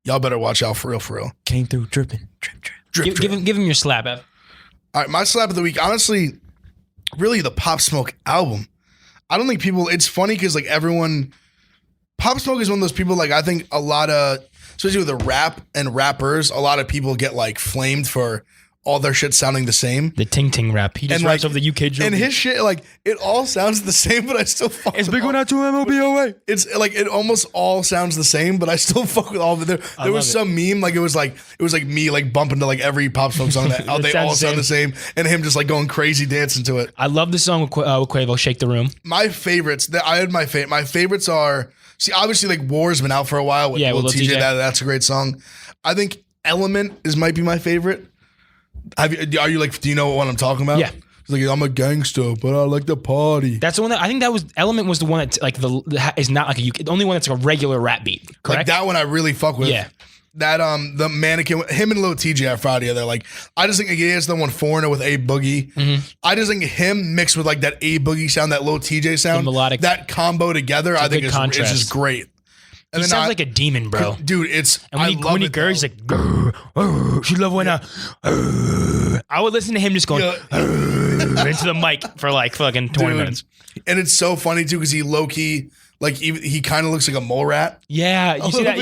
y'all better watch out for real. Came through dripping, drip. Give him your slap, Ev. All right, my slap of the week, honestly, really the Pop Smoke album. I don't think it's funny because like everyone, Pop Smoke is one of those people, like I think a lot of, especially with the rap and rappers, a lot of people get like flamed for all their shit sounding the same. The ting ting rap. He just raps over the UK joke. And his shit, like, it all sounds the same, but I still fuck It's with big one out to MLBOA. It's like, it almost all sounds the same, but I still fuck with all of it. There was some meme, like, it was like me, like, bumping to, like, every Pop Smoke song that they all sound the same, and him just, like, going crazy dancing to it. I love the song with Quavo, Shake the Room. My favorites, my favorites are, see, obviously, like, War's been out for a while with Lil TJ. That's a great song. I think Element might be my favorite. Do you know what I'm talking about? Yeah. It's like, I'm a gangster, but I like to party. That's the one that I think Element was the one that like is not like the only one that's like a regular rap beat. Correct? Like that one I really fuck with. Yeah. That the Mannequin, him and Lil TJ are Friday together. Like I just think he is the one Foreigner with A Boogie. Mm-hmm. I just think him mixed with like that A Boogie sound, that Lil TJ sound, the melodic, that combo together, I think is just great. And he sounds like a demon, bro. Dude, and when he gurrs, he's like, she love when I would listen to him just going into the mic for like fucking 20 minutes. And it's so funny too because he low key, like he kind of looks like a mole rat. Yeah, you see that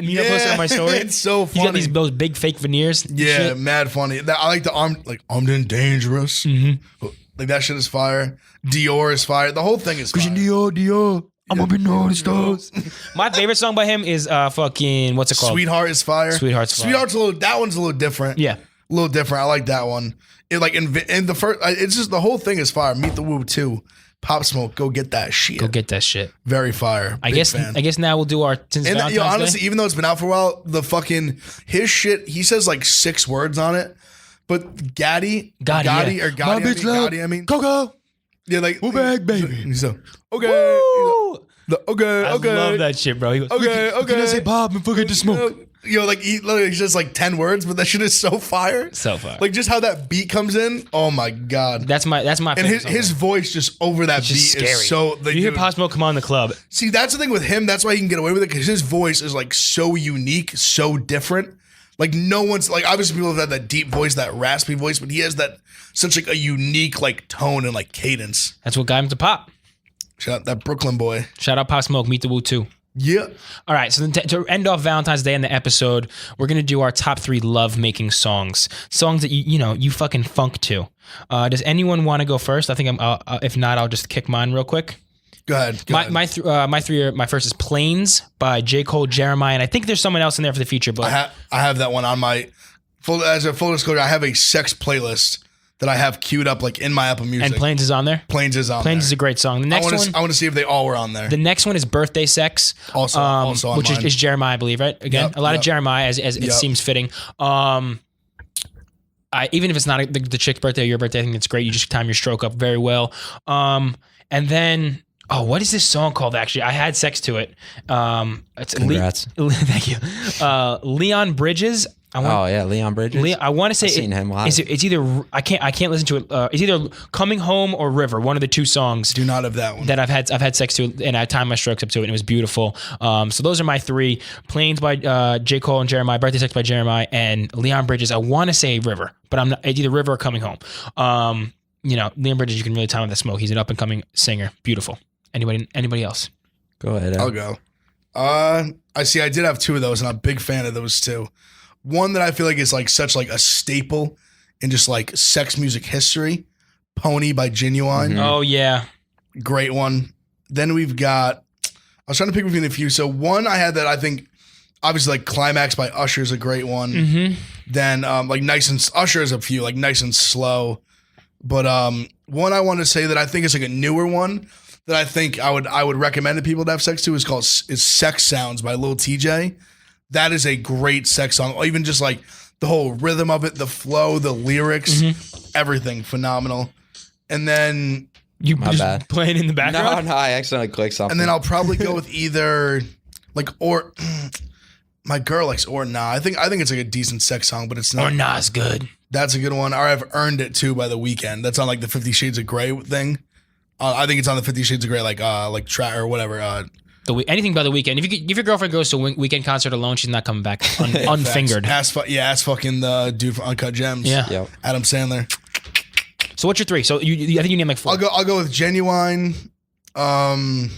meme I posted on my story? It's so funny. He's got those big fake veneers. Yeah, mad funny. I like the armed and dangerous. Mm-hmm. Like that shit is fire. Dior is fire. The whole thing is fire. Dior. I'm up in all the stars. My favorite song by him is fucking what's it called? Sweetheart is fire. Sweetheart's fire. That one's a little different. Yeah. A little different. I like that one. It like in the first, it's just the whole thing is fire. Meet the Woo 2. Pop Smoke, go get that shit. Go get that shit. Very fire. I guess now we'll do our Valentine's Day. Honestly, even though it's been out for a while, the fucking his shit, he says like 6 words on it. But Gotti, I mean. Coco. Yeah, like we're back, baby. He's so okay. I love that shit, bro. He goes, okay. Can I say Bob and forget to smoke? Like he's just like 10 words, but that shit is so fire. So fire. Like just how that beat comes in. Oh my god. That's my and his voice just over that beat scary. is so. You hear Pop Smoke come on the club. See, that's the thing with him. That's why he can get away with it because his voice is like so unique, so different. Like no one's like obviously people have had that deep voice, that raspy voice, but he has that such like a unique like tone and like cadence. That's what got him to pop. Shout out that Brooklyn boy. Shout out Pop Smoke. Meet the Woo 2. Yeah. All right. So then to end off Valentine's Day in the episode, we're gonna do our top 3 love-making songs that you fucking funk to. Does anyone want to go first? I think if not, I'll just kick mine real quick. Go ahead. My three are, my first is Planes by J. Cole, Jeremiah, and I think there's someone else in there for the future. But I have that one on my full disclosure. I have a sex playlist that I have queued up like in my Apple Music. And Planes is on there? Planes is on there. Planes is a great song. The next I want to see if they all were on there. The next one is Birthday Sex. Also on which mine. is Jeremiah, I believe, right? Again, a lot of Jeremiah as it seems fitting. Even if it's not the chick's birthday or your birthday, I think it's great. You just time your stroke up very well. And then what is this song called? Actually, I had sex to it. It's Congrats. Thank you. Leon Bridges. Leon Bridges. I want to say I've seen him live. It's either I can't listen to it. It's either Coming Home or River. One of the 2 songs. Do not have that one. That I've had sex to it, and I timed my strokes up to it, and it was beautiful. So those are my 3: Planes by J. Cole and Jeremiah, Birthday Sex by Jeremiah, and Leon Bridges. I want to say River, but I'm not. It's either River or Coming Home. Leon Bridges, you can really time with the smoke. He's an up and coming singer. Beautiful. Anybody else? Go ahead. I'll go. I did have 2 of those, and I'm a big fan of those 2. One that I feel like is like such like a staple in just like sex music history. Pony by Genuine. Mm-hmm. Oh yeah. Great one. Then we've got, I was trying to pick between a few. So one I had that I think obviously like Climax by Usher is a great one. Mm-hmm. Then like Usher is a few like Nice and Slow. But one I want to say that I think is like a newer one that I think I would recommend to people to have sex to is Sex Sounds by Lil TJ. That is a great sex song. Even just like the whole rhythm of it, the flow, the lyrics, everything phenomenal. And then playing in the background. No, I accidentally clicked something. And then I'll probably go with either like or my girl likes Or Nah. I think it's like a decent sex song, but it's not. Or Nah's good. That's a good one. Or I've Earned It Too by The Weeknd. That's on like the 50 Shades of Grey thing. I think it's on the 50 Shades of Grey like track or whatever. Anything by The Weeknd. If your girlfriend goes to a Weeknd concert alone, she's not coming back unfingered. Ask fucking the dude from Uncut Gems. Yeah. Yep. Adam Sandler. So what's your 3? So I think you name like 4. I'll go with Genuine. I'm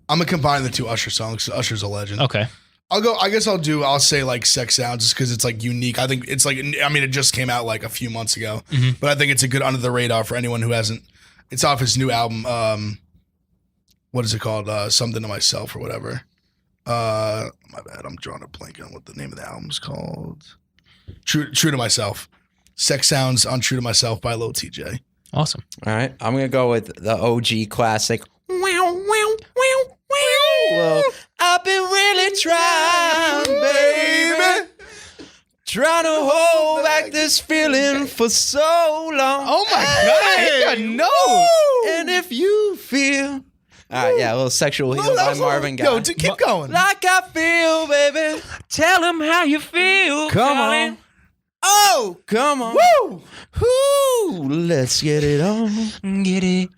gonna combine the 2 Usher songs. Usher's a legend. Okay. I'll say like Sex Sounds just because it's like unique. I think it's like, it just came out like a few months ago, but I think it's a good under the radar for anyone who hasn't. It's off his new album. What is it called? Something to Myself or whatever. My bad. I'm drawing a blank on what the name of the album is called. True to Myself. Sex Sounds on True to Myself by Lil TJ. Awesome. All right. I'm going to go with the OG classic. Well, I've been really trying, baby. Trying to hold back this feeling for so long. Oh my God. No. And if you feel... All right, yeah, a little Sexual Healing by Marvin Gaye. Yo, keep going. Like I feel, baby. Tell him how you feel. Come on. Oh, come on. Woo! Woo! Let's get it on. Get it.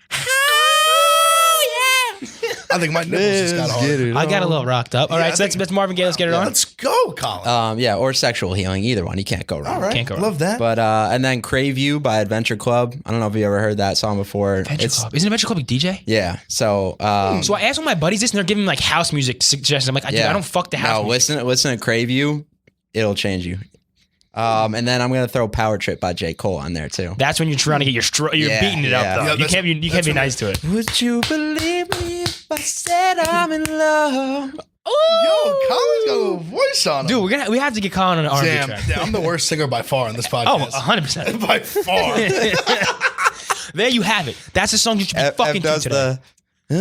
I think my nipples just got hard. I got a little rocked up. All right, so that's Marvin Gaye. Let's get it on. Let's go, Colin. Yeah, or Sexual Healing. Either one. You can't go wrong. All right. Can't go wrong. Love that. But and then Crave You by Adventure Club. I don't know if you ever heard that song before. Adventure Club. Isn't Adventure Club a DJ? Yeah. So So I asked one of my buddies this, and they're giving me like house music suggestions. I'm like, dude, I don't fuck the house music. Listen to Crave You. It'll change you. And then I'm gonna throw Power Trip by J. Cole on there too. That's when you're trying to get you're beating it up though. Yeah, you can't be nice to it. Would you believe me if I said I'm in love? Yo, Colin's got a little voice on him. Dude, we have to get Colin on an R&B track. Yeah, I'm the worst singer by far on this podcast. Oh, 100%. By far. There you have it. That's the song you should be fucking to today. I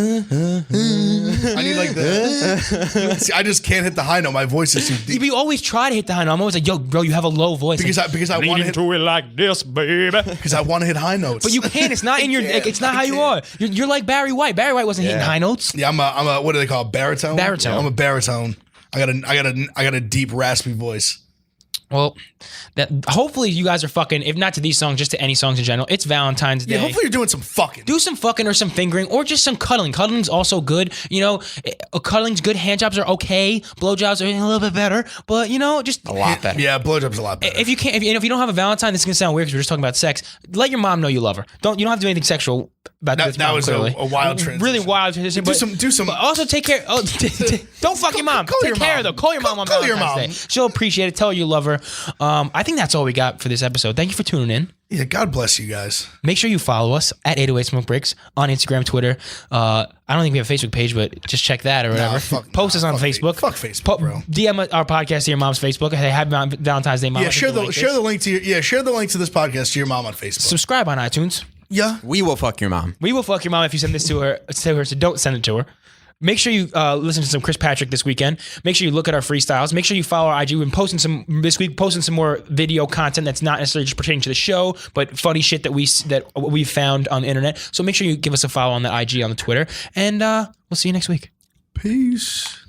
need like the. See, I just can't hit the high note. My voice is too deep. You always try to hit the high note. I'm always like, yo, bro, you have a low voice. Because I want to hit it like this, baby. Because I want to hit high notes. But you can't. It's not in your. It's not how you are. You're like Barry White. Barry White wasn't hitting high notes. Yeah, I'm a. What do they call it? Baritone? Baritone. I'm a baritone. I got a deep raspy voice. Well, hopefully you guys are fucking, if not to these songs, just to any songs in general. It's Valentine's Day. Yeah, hopefully you're doing some fucking. Do some fucking or some fingering or just some cuddling. Cuddling's also good. You know, cuddling's good. Handjobs are okay. Blowjobs are a little bit better. But, you know, just... A lot better. Yeah, blowjobs a lot better. If you can't, if you don't have a Valentine, this is going to sound weird because we're just talking about sex. Let your mom know you love her. You don't have to do anything sexual about this. That was clearly. a wild transition. Really wild transition. Do some. But also take care. Oh, don't fuck your mom. Call Take your care mom. of her. Call your mom on Call your Valentine's mom. Day. She'll appreciate it. Tell her you love her. I think that's all we got for this episode. Thank you for tuning in. Yeah, God bless you guys. Make sure you follow us at 808 Smoke Breaks on Instagram, Twitter. I don't think we have a Facebook page, but just check that or whatever. Post us on Facebook. Fuck Facebook, bro. DM our podcast to your mom's Facebook. Hey, happy Valentine's Day, mom. Yeah, share the link to this podcast to your mom on Facebook. Subscribe on iTunes. Yeah. We will fuck your mom. We will fuck your mom if you send this to her. So don't send it to her. Make sure you listen to some ChrisPatrick this weekend. Make sure you look at our freestyles. Make sure you follow our IG. We've been posting this week, some more video content that's not necessarily just pertaining to the show, but funny shit that we've found on the internet. So make sure you give us a follow on the IG on the Twitter, and we'll see you next week. Peace.